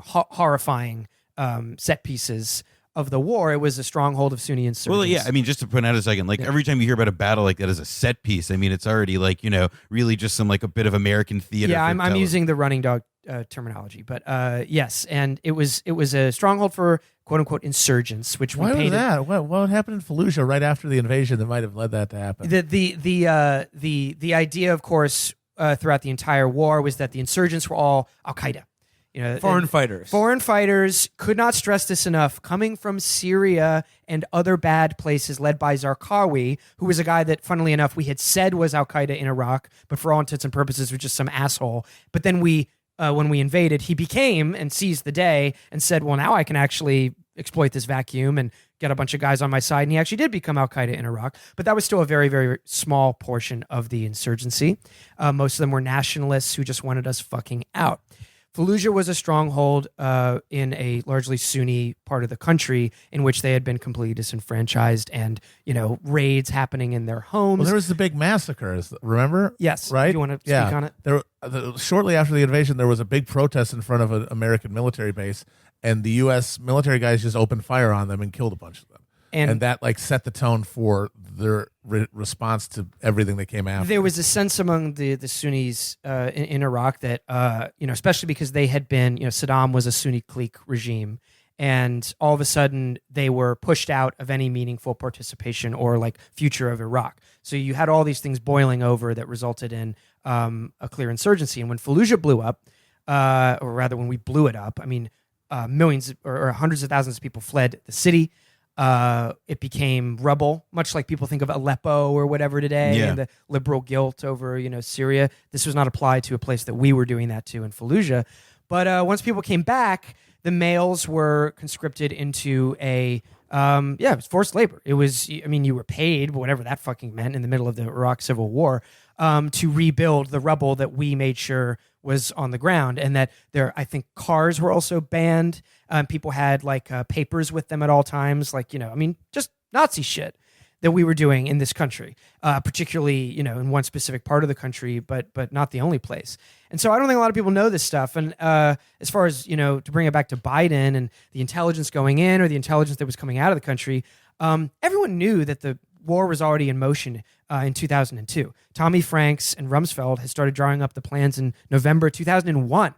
horrifying set pieces of the war. It was a stronghold of Sunni insurgents. Well, yeah, I mean, just to point out a second, like every time you hear about a battle like that as a set piece, I mean, it's already like, really just some like a bit of American theater. Yeah, I'm using the running dog terminology, but yes, and it was a stronghold for quote unquote insurgents, which Why we was painted. that? What happened in Fallujah right after the invasion that might have led that to happen? The idea, of course, throughout the entire war was that the insurgents were all Al Qaeda. Foreign fighters. Foreign fighters, could not stress this enough, coming from Syria and other bad places, led by Zarqawi, who was a guy that, funnily enough, we had said was Al Qaeda in Iraq, but for all intents and purposes was just some asshole. But then when we invaded, he became and seized the day and said, well, now I can actually exploit this vacuum and get a bunch of guys on my side. And he actually did become Al Qaeda in Iraq, but that was still a very, very small portion of the insurgency. Most of them were nationalists who just wanted us fucking out. Fallujah was a stronghold in a largely Sunni part of the country in which they had been completely disenfranchised and, raids happening in their homes. Well, there was the big massacres, remember? Yes. Right? Do you want to speak on it? Shortly after the invasion, there was a big protest in front of an American military base, and the U.S. military guys just opened fire on them and killed a bunch of them. And that set the tone for their response to everything that came after. There was a sense among the Sunnis in Iraq that, especially because they had been, Saddam was a Sunni clique regime, and all of a sudden they were pushed out of any meaningful participation or like future of Iraq. So you had all these things boiling over that resulted in a clear insurgency. And when Fallujah blew up, or rather when we blew it up, I mean, millions or hundreds of thousands of people fled the city. It became rubble, much like people think of Aleppo or whatever today, and the liberal guilt over, Syria. This was not applied to a place that we were doing that to in Fallujah. But once people came back, the males were conscripted into it was forced labor. It was, you were paid, whatever that fucking meant in the middle of the Iraq Civil War, to rebuild the rubble that we made sure was on the ground. And that I think cars were also banned. People had papers with them at all times, just Nazi shit that we were doing in this country, particularly, in one specific part of the country, but not the only place. And so I don't think a lot of people know this stuff. And as far as, to bring it back to Biden and the intelligence going in or the intelligence that was coming out of the country, everyone knew that the war was already in motion in 2002. Tommy Franks and Rumsfeld had started drawing up the plans in November 2001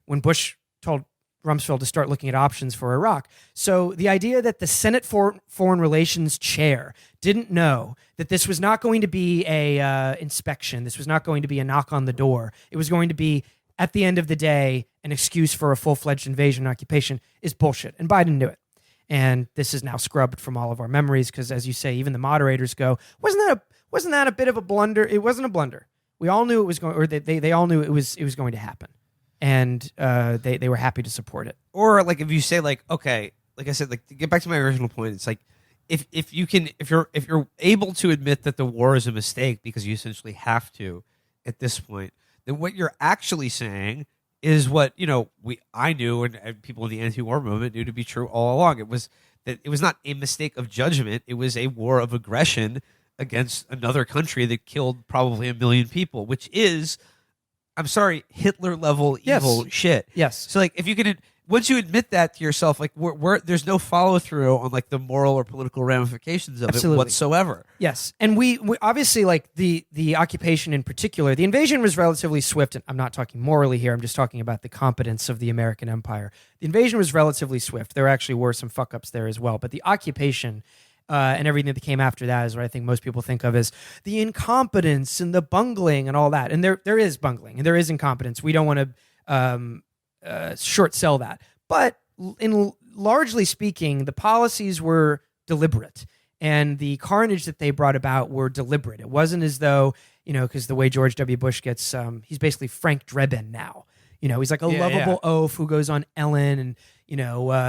when Bush told Rumsfeld to start looking at options for Iraq. So the idea that the Senate Foreign Relations chair didn't know that this was not going to be a inspection, this was not going to be a knock on the door, it was going to be at the end of the day, an excuse for a full-fledged invasion and occupation is bullshit. And Biden knew it. And this is now scrubbed from all of our memories because, as you say, even the moderators go, wasn't that a bit of a blunder? It wasn't a blunder. We all knew it was going, or they all knew it was going to happen, and they were happy to support it. Or like if you say like, okay, like I said, like to get back to my original point, it's like if you're able to admit that the war is a mistake because you essentially have to at this point, then what you're actually saying is what I knew and people in the anti-war movement knew to be true all along. It was that it was not a mistake of judgment; it was a war of aggression against another country that killed probably 1 million people, which is, I'm sorry, Hitler level evil shit. Yes. So like, if you can, once you admit that to yourself, like there's no follow through on like the moral or political ramifications of Absolutely. it whatsoever. Yes, and we obviously, like the occupation in particular, the invasion was relatively swift. And I'm not talking morally here. I'm just talking about the competence of the American empire. The invasion was relatively swift. There actually were some fuck ups there as well, but the occupation and everything that came after that is what I think most people think of as the incompetence and the bungling and all that. And there is bungling and there is incompetence. We don't want to short sell that. But in largely speaking, the policies were deliberate and the carnage that they brought about were deliberate. It wasn't as though, because the way George W. Bush gets, he's basically Frank Drebin now. He's like a lovable oaf who goes on Ellen and,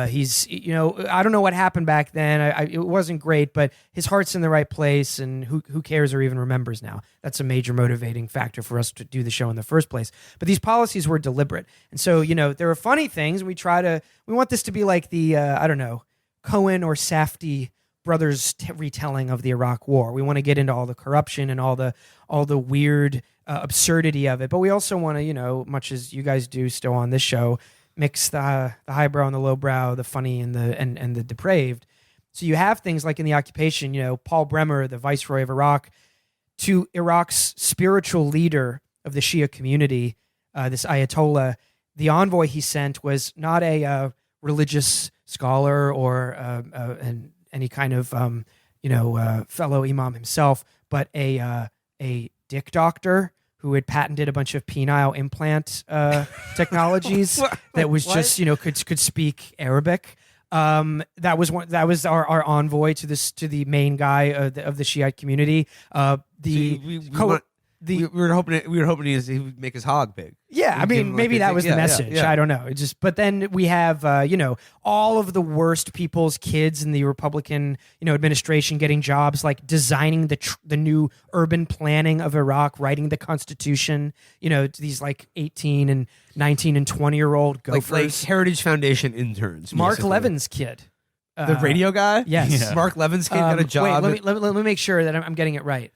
he's, I don't know what happened back then. It wasn't great, but his heart's in the right place, and who cares or even remembers now? That's a major motivating factor for us to do the show in the first place. But these policies were deliberate. And so, there are funny things. We want this to be like the, Cohen or Safdie brothers retelling of the Iraq War. We want to get into all the corruption and all the weird absurdity of it. But we also want to, much as you guys do still on this show, mix the highbrow and the lowbrow, the funny and the depraved. So you have things like in the occupation, Paul Bremer, the viceroy of Iraq, to Iraq's spiritual leader of the Shia community, this Ayatollah. The envoy he sent was not a religious scholar or any kind of fellow imam himself, but a dick doctor who had patented a bunch of penile implant technologies that was just could speak Arabic. That was our envoy to the main guy of the Shiite community. We were hoping he would make his hog big. Yeah, I mean, maybe that was the message. I don't know. But then we have, all of the worst people's kids in the Republican, administration getting jobs, like designing the new urban planning of Iraq, writing the Constitution. These like 18 and 19 and 20-year-old gophers, like Heritage Foundation interns. Mark basically. Levin's kid, the radio guy. Yes, Yeah. Mark Levin's kid got a job. Wait, let me make sure that I'm getting it right.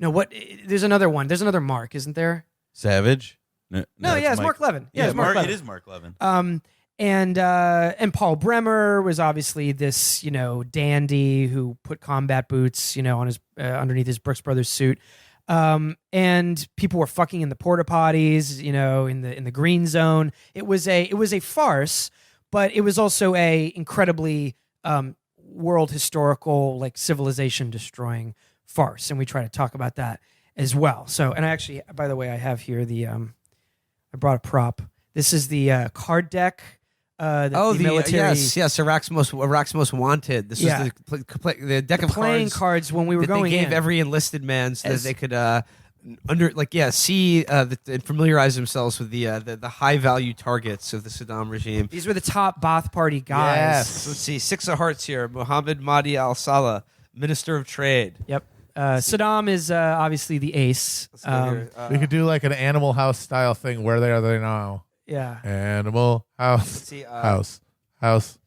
No, what? There's another one. There's another Mark, isn't there? Savage? No, it's Mark Levin. Yeah, it's Mark Levin. It is Mark Levin. And Paul Bremer was obviously this, dandy who put combat boots, on his underneath his Brooks Brothers suit. And people were fucking in the porta potties, in the green zone. It was a farce, but it was also a incredibly world historical, like civilization destroying farce, and we try to talk about that as well. So, and I actually, by the way, I have here I brought a prop. This is the card deck. The military. Yes, Iraq's most wanted. This was the deck of playing cards when we were that going they gave in. every enlisted man so that they could see and familiarize themselves with the high value targets of the Saddam regime. These were the top Ba'ath Party guys. Yes. Let's see, 6 of hearts here. Mohammed Mahdi Al Salah, Minister of Trade. Yep. Saddam is obviously the ace. Let's go here. We could do like an Animal House style thing. Where are they now? Yeah. Animal House. Let's see, House.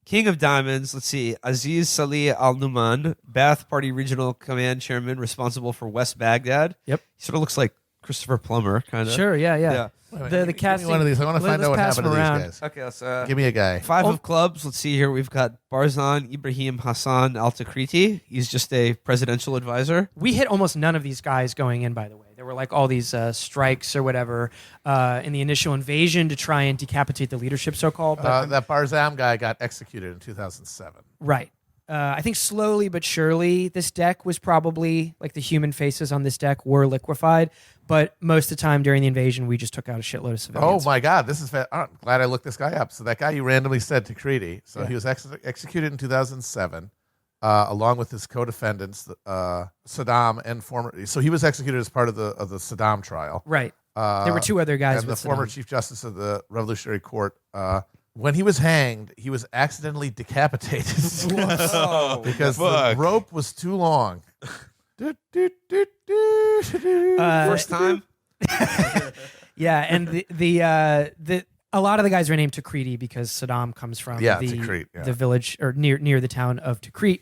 King of Diamonds. Let's see, Aziz Salih Al Numan, Ba'ath Party Regional Command Chairman, responsible for West Baghdad. Yep. He sort of looks like Christopher Plummer, kind of. Sure. Yeah. Yeah. Wait, The give casting. me one of these. I want to find out what pass happened to them around. these guys. Okay, let's Give me a guy. 5 of clubs. Let's see here. We've got Barzan Ibrahim Hassan Al Takriti. He's just a presidential advisor. We hit almost none of these guys going in, by the way. There were like all these strikes or whatever in the initial invasion to try and decapitate the leadership, so-called. But That Barzam guy got executed in 2007. right. I think slowly but surely this deck was probably, like the human faces on this deck were liquefied. But most of the time during the invasion, we just took out a shitload of civilians. Oh my God, this is I'm glad I looked this guy up. So that guy you randomly said Takriti. So he was executed in 2007, along with his co-defendants, Saddam and former. So he was executed as part of the Saddam trial. Right. There were two other guys. And with the former Saddam. Chief Justice of the Revolutionary Court. When he was hanged, he was accidentally decapitated because the rope was too long. First time. Yeah, and the a lot of the guys were named Takriti because Saddam comes from the village or near the town of Tikrit.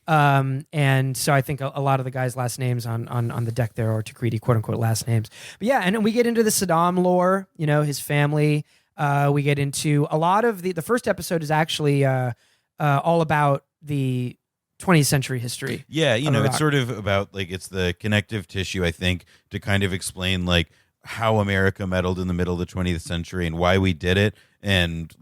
And so I think a lot of the guys' last names on the deck there are Takriti, quote unquote, last names. But yeah, and we get into the Saddam lore, his family. We get into a lot of the first episode is actually all about the 20th century history. Yeah, it's sort of about it's the connective tissue, I think, to kind of explain how America meddled in the middle of the 20th century and why we did it, and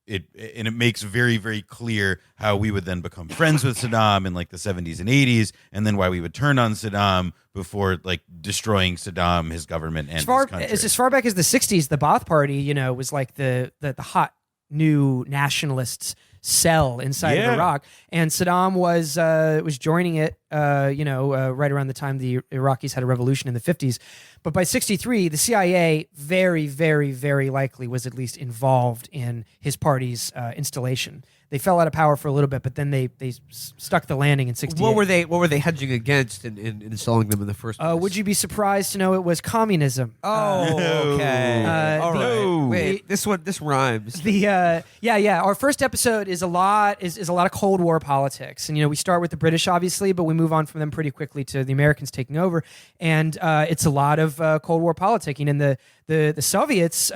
it makes very, very clear how we would then become friends with Saddam in the 70s and 80s, and then why we would turn on Saddam before destroying Saddam, his government, and his country. As far back as the 60s, the Ba'ath Party, was the hot new nationalists cell inside of Iraq, and Saddam was joining it right around the time the Iraqis had a revolution in the 50s. But by 63, the CIA very, very, very likely was at least involved in his party's installation. They fell out of power for a little bit, but then they stuck the landing in 68. What were they hedging against in installing them in the first place? Would you be surprised to know it was communism? Oh, okay. All right. No. Wait, this rhymes. Our first episode is a lot of Cold War politics, and we start with the British obviously, but we move on from them pretty quickly to the Americans taking over, and it's a lot of Cold War politicking. And the Soviets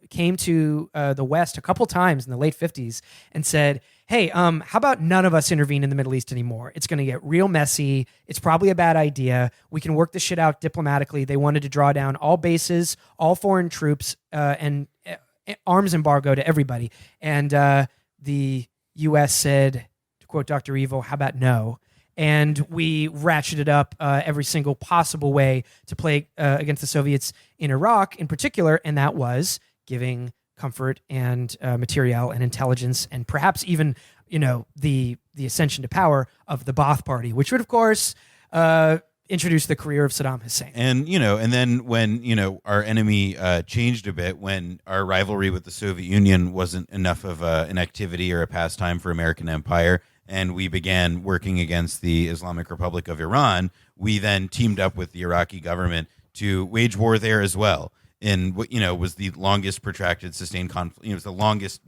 came to the West a couple times in the late 50s and said, hey, how about none of us intervene in the Middle East anymore? It's going to get real messy. It's probably a bad idea. We can work this shit out diplomatically. They wanted to draw down all bases, all foreign troops, and arms embargo to everybody. And the U.S. said, to quote Dr. Evil, how about no? And we ratcheted up every single possible way to play against the Soviets in Iraq in particular, and that was giving comfort and materiel and intelligence and perhaps even, the ascension to power of the Ba'ath Party, which would, of course, introduce the career of Saddam Hussein. And, and then when, our enemy changed a bit, when our rivalry with the Soviet Union wasn't enough of an activity or a pastime for American empire, and we began working against the Islamic Republic of Iran, we then teamed up with the Iraqi government to wage war there as well. In what was the longest protracted sustained conflict. It was the longest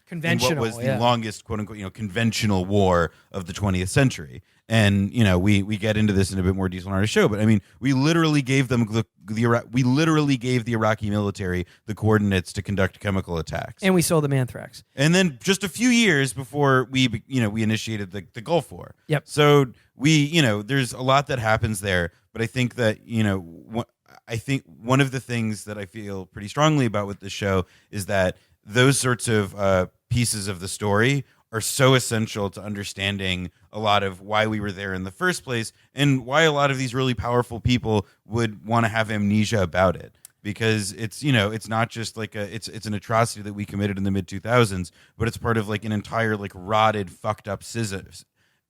conventional. What was the longest quote unquote conventional war of the 20th century. And we get into this in a bit more detail on our show, but I mean we literally gave them we literally gave the Iraqi military the coordinates to conduct chemical attacks, and we sold them anthrax. And then just a few years before we initiated the Gulf War. Yep. So there's a lot that happens there, but I think that I think one of the things that I feel pretty strongly about with this show is that those sorts of pieces of the story are so essential to understanding a lot of why we were there in the first place and why a lot of these really powerful people would want to have amnesia about it. Because it's not just it's an atrocity that we committed in the mid 2000s, but it's part of an entire rotted, fucked up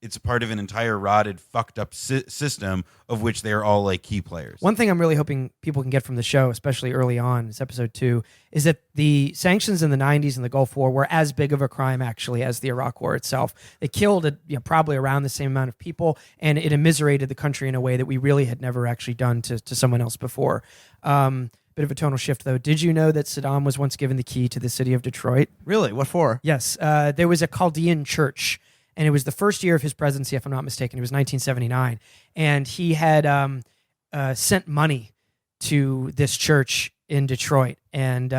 it's part of an entire rotted, fucked up system of which they are all key players. One thing I'm really hoping people can get from the show, especially early on, is episode 2, is that the sanctions in the 90s and the Gulf War were as big of a crime actually as the Iraq War itself. They killed probably around the same amount of people, and it immiserated the country in a way that we really had never actually done to someone else before. Bit of a tonal shift, though. Did you know that Saddam was once given the key to the city of Detroit? Really? What for? Yes. There was a Chaldean church, and it was the first year of his presidency, if I'm not mistaken. It was 1979. And he had sent money to this church in Detroit, and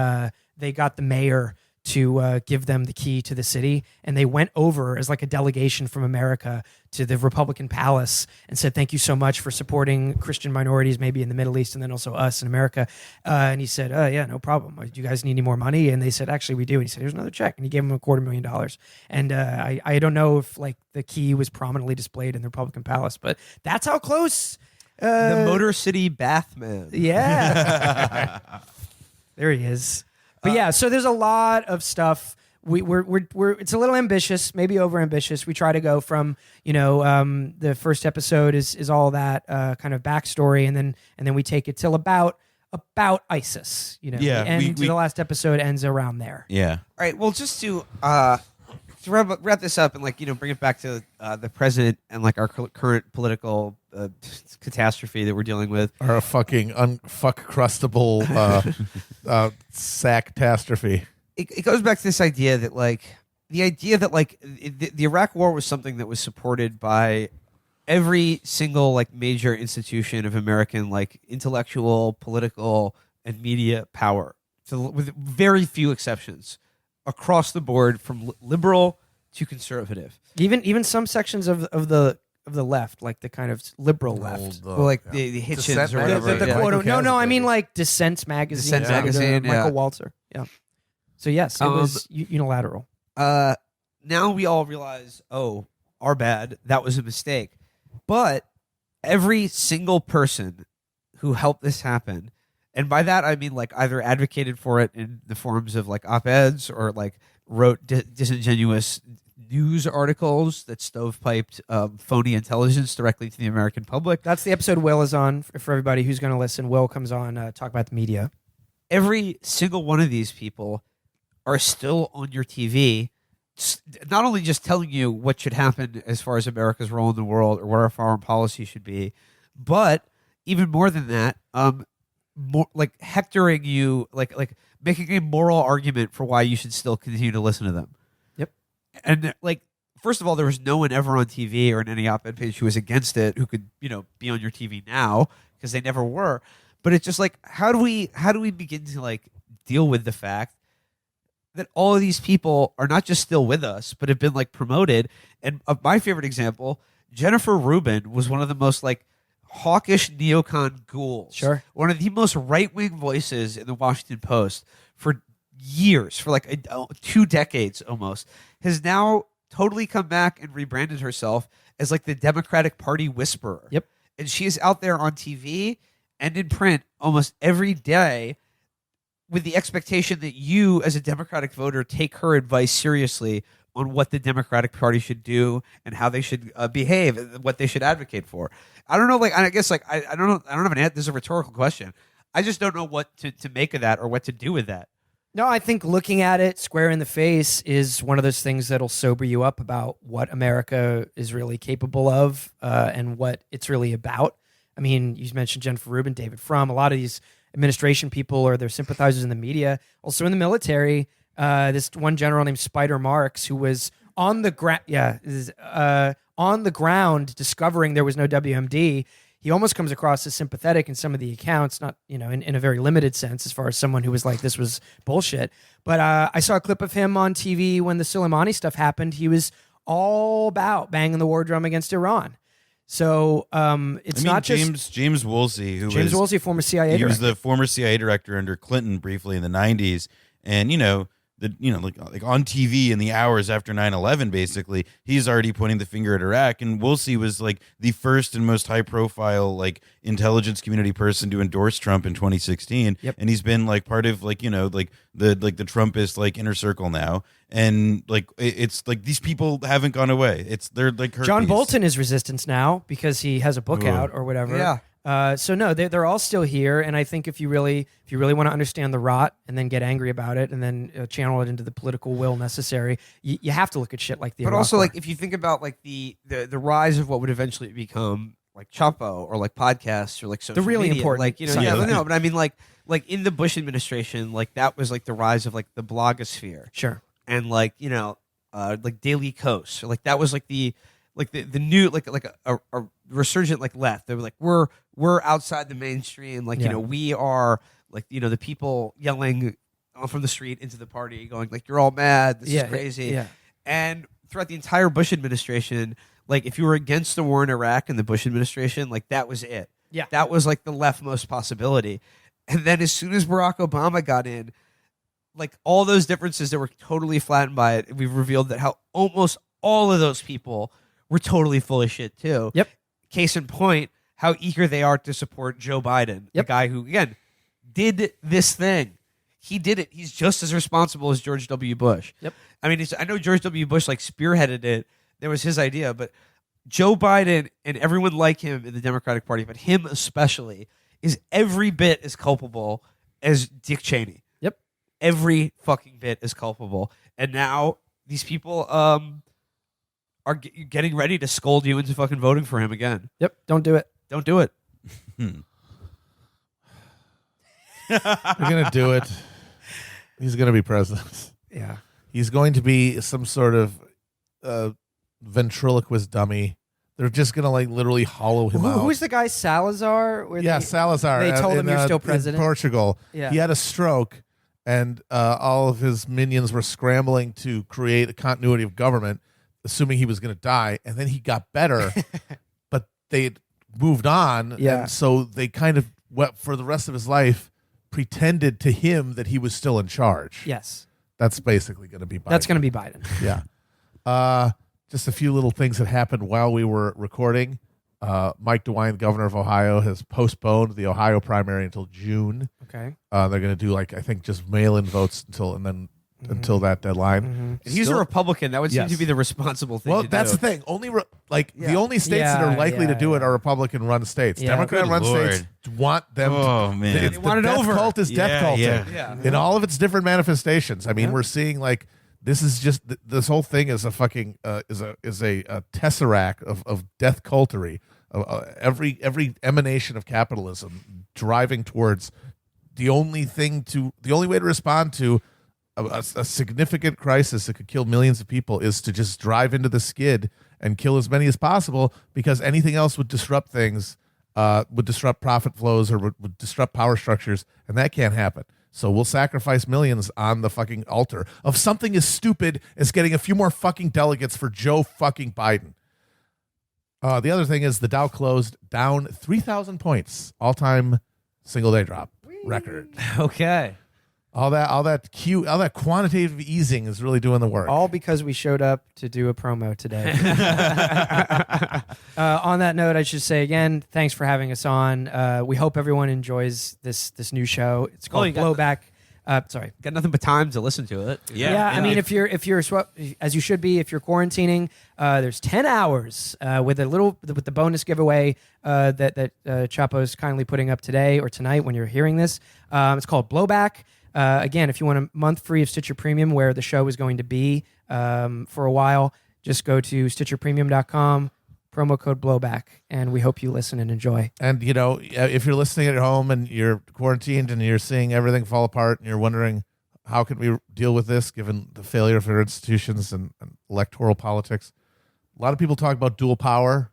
they got the mayor to give them the key to the city, and they went over as a delegation from America to the Republican Palace and said, thank you so much for supporting Christian minorities maybe in the Middle East and then also us in America. And he said, yeah, no problem. Do you guys need any more money? And they said, actually, we do. And he said, here's another check. And he gave them $250,000. And I don't know if the key was prominently displayed in the Republican Palace, but that's how close The Motor City Bathman. Yeah. There he is. But yeah, so there's a lot of stuff. We're it's a little ambitious, maybe over ambitious. We try to go from, the first episode is all that kind of backstory, and then we take it till about ISIS, Yeah, and we- the last episode ends around there. Yeah. All right. Well, just to wrap this up and bring it back to the president and our current political catastrophe that we're dealing with. Or a fucking fuck crustable sack catastrophe. It goes back to this idea that the Iraq War was something that was supported by every single major institution of American intellectual, political, and media power, so with very few exceptions, across the board from liberal to conservative. Even some sections of the left, like the kind of liberal left. Well, the Hitchens Dissent or magazine. whatever. The yeah. quote, Michael no, I Kasdan. mean Dissent magazine. Dissent magazine, Michael yeah. Walzer. Yeah. So yes, it was unilateral. Now we all realize, our bad. That was a mistake. But every single person who helped this happen, and by that I mean either advocated for it in the forms of op-eds or wrote disingenuous news articles that stovepiped phony intelligence directly to the American public. That's the episode Will is on for everybody who's going to listen. Will comes on talk about the media. Every single one of these people are still on your TV, not only just telling you what should happen as far as America's role in the world or what our foreign policy should be, but even more than that, more hectoring you, making a moral argument for why you should still continue to listen to them. Yep. And first of all, there was no one ever on TV or in any op-ed page who was against it who could be on your TV now, because they never were. But it's just how do we begin to deal with the fact that all of these people are not just still with us, but have been promoted. And my favorite example, Jennifer Rubin was one of the most hawkish neocon ghouls. Sure. One of the most right-wing voices in the Washington Post for years, for 2 decades almost, has now totally come back and rebranded herself as the Democratic Party whisperer. Yep. And she is out there on TV and in print almost every day, with the expectation that you, as a Democratic voter, take her advice seriously on what the Democratic Party should do and how they should behave, and what they should advocate for. I don't know. I guess I don't know. I don't have an answer. This is a rhetorical question. I just don't know what to make of that or what to do with that. No, I think looking at it square in the face is one of those things that'll sober you up about what America is really capable of and what it's really about. I mean, you mentioned Jennifer Rubin, David Frum, a lot of these administration people or their sympathizers in the media, also in the military. This one general named Spider Marks, who was on the on the ground discovering there was no WMD. He almost comes across as sympathetic in some of the accounts, not in a very limited sense, as far as someone who was this was bullshit. But I saw a clip of him on TV when the Soleimani stuff happened. He was all about banging the war drum against Iran. So it's not just James Woolsey, James Woolsey, former CIA he was director. the former CIA director under Clinton briefly in the 90s, and on TV in the hours after 9/11, basically he's already pointing the finger at Iraq. And Woolsey was the first and most high profile intelligence community person to endorse Trump in 2016. Yep. And he's been part of the Trumpist inner circle now. And it's these people haven't gone away. They're John Bolton is resistance now because he has a book out or whatever. Yeah. So no, they're all still here, and I think if you really want to understand the rot and then get angry about it and then channel it into the political will necessary, you have to look at shit like the. But Iraq also, War. if you think about the rise of what would eventually become Chapo or podcasts or social really media, important side yeah, of it. no, but I mean in the Bush administration, that was the rise of the blogosphere sure. and Daily Kos, or that was the new a resurgent left. They were we're outside the mainstream, we are the people yelling from the street into the party, going you're all mad, this is crazy. Yeah. And throughout the entire Bush administration, if you were against the war in Iraq in the Bush administration, that was it. Yeah. That was the leftmost possibility. And then as soon as Barack Obama got in, all those differences that were totally flattened by it, we've revealed that how almost all of those people were totally full of shit too. Yep. Case in point, how eager they are to support Joe Biden, the Yep. guy who, again, did this thing. He did it. He's just as responsible as George W. Bush. Yep. I mean, I know George W. Bush like spearheaded it. That was his idea, but Joe Biden and everyone like him in the Democratic Party, but him especially, is every bit as culpable as Dick Cheney. Yep. Every fucking bit is culpable. And now these people are getting ready to scold you into fucking voting for him again. Yep. Don't do it. Don't do it. We're gonna do it. He's gonna be president. Yeah. He's going to be some sort of ventriloquist dummy. They're just gonna like literally hollow him out. Who was the guy Salazar? Where Yeah, they- Salazar. They told in, him you're still in president. Portugal. Yeah. He had a stroke, and all of his minions were scrambling to create a continuity of government, assuming he was going to die. And then he got better, but they had moved on. Yeah. And so they kind of, for the rest of his life, pretended to him that he was still in charge. Yes. That's basically going to be Biden. That's going to be Biden. Yeah. Just a few little things that happened while we were recording. Mike DeWine, governor of Ohio, has postponed the Ohio primary until June. Okay. They're going to do like, I think, just mail-in votes until that deadline. And he's a Still- Republican. That would seem Yes. to be the responsible thing. Well, to that's do. the thing. Only the Yeah. only states that are likely to do it yeah. are Republican-run states. Yeah. Democrat-run Good Lord. states want them. Oh, man. It's They the want it death over. cult is death Yeah, culting yeah. in all of its different manifestations. I mean, we're seeing like this is just this whole thing is a fucking is a tesseract of death cultery. Every emanation of capitalism driving towards the only way to respond to a significant crisis that could kill millions of people is to just drive into the skid and kill as many as possible, because anything else would disrupt things, would disrupt profit flows, or would disrupt power structures, and that can't happen. So we'll sacrifice millions on the fucking altar of something as stupid as getting a few more fucking delegates for Joe fucking Biden. The other thing is the Dow closed down 3,000 points, all-time single-day drop record. Okay. All that quantitative easing is really doing the work. All because we showed up to do a promo today. On that note, I should say again, thanks for having us on. We hope everyone enjoys this new show. It's called you got- Blowback. Sorry. Got nothing but time to listen to it. Yeah, I mean, if you're as you should be, if you're quarantining, there's 10 hours with the bonus giveaway that Chapo's kindly putting up today or tonight when you're hearing this. It's called Blowback. Again, if you want a month free of Stitcher Premium, where the show is going to be for a while, just go to StitcherPremium.com, promo code Blowback, and we hope you listen and enjoy. And, if you're listening at home and you're quarantined and you're seeing everything fall apart and you're wondering, how can we deal with this given the failure of our institutions and electoral politics? A lot of people talk about dual power.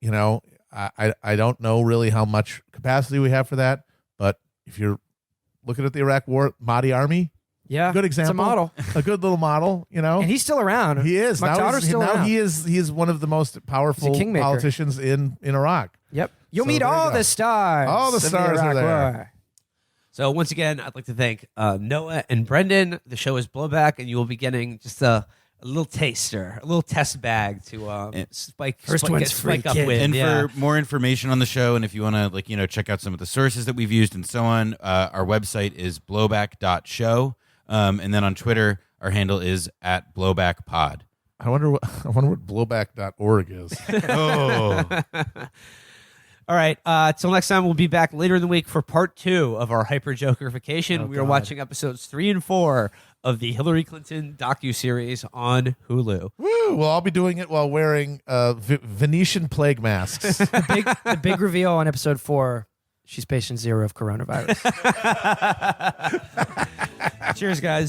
I don't know really how much capacity we have for that, but if you're looking at the Iraq War, Mahdi Army, Yeah, good example. It's a model, a good little model, and he's still around. He is. My daughter's still around. He is one of the most powerful kingmaker. politicians in Iraq. Yep, you'll So meet there you all go. the stars. All the of stars are Iraq there. War. So once again, I'd like to thank Noah and Brendan. The show is Blowback, and you will be getting just a little taster, a little test bag to spike First spike, one's spike free, up kid. with. And yeah. for more information on the show, and if you want to check out some of the sources that we've used and so on, our website is blowback.show. And then on Twitter, our handle is @blowbackpod. I wonder what blowback.org is. Oh, All right. Till next time, we'll be back later in the week for part 2 of our hyper jokerification. We are God. watching episodes 3 and 4 of the Hillary Clinton docuseries on Hulu. Woo! Well, I'll be doing it while wearing Venetian plague masks. The big reveal on episode 4. She's patient 0 of coronavirus. Cheers, guys.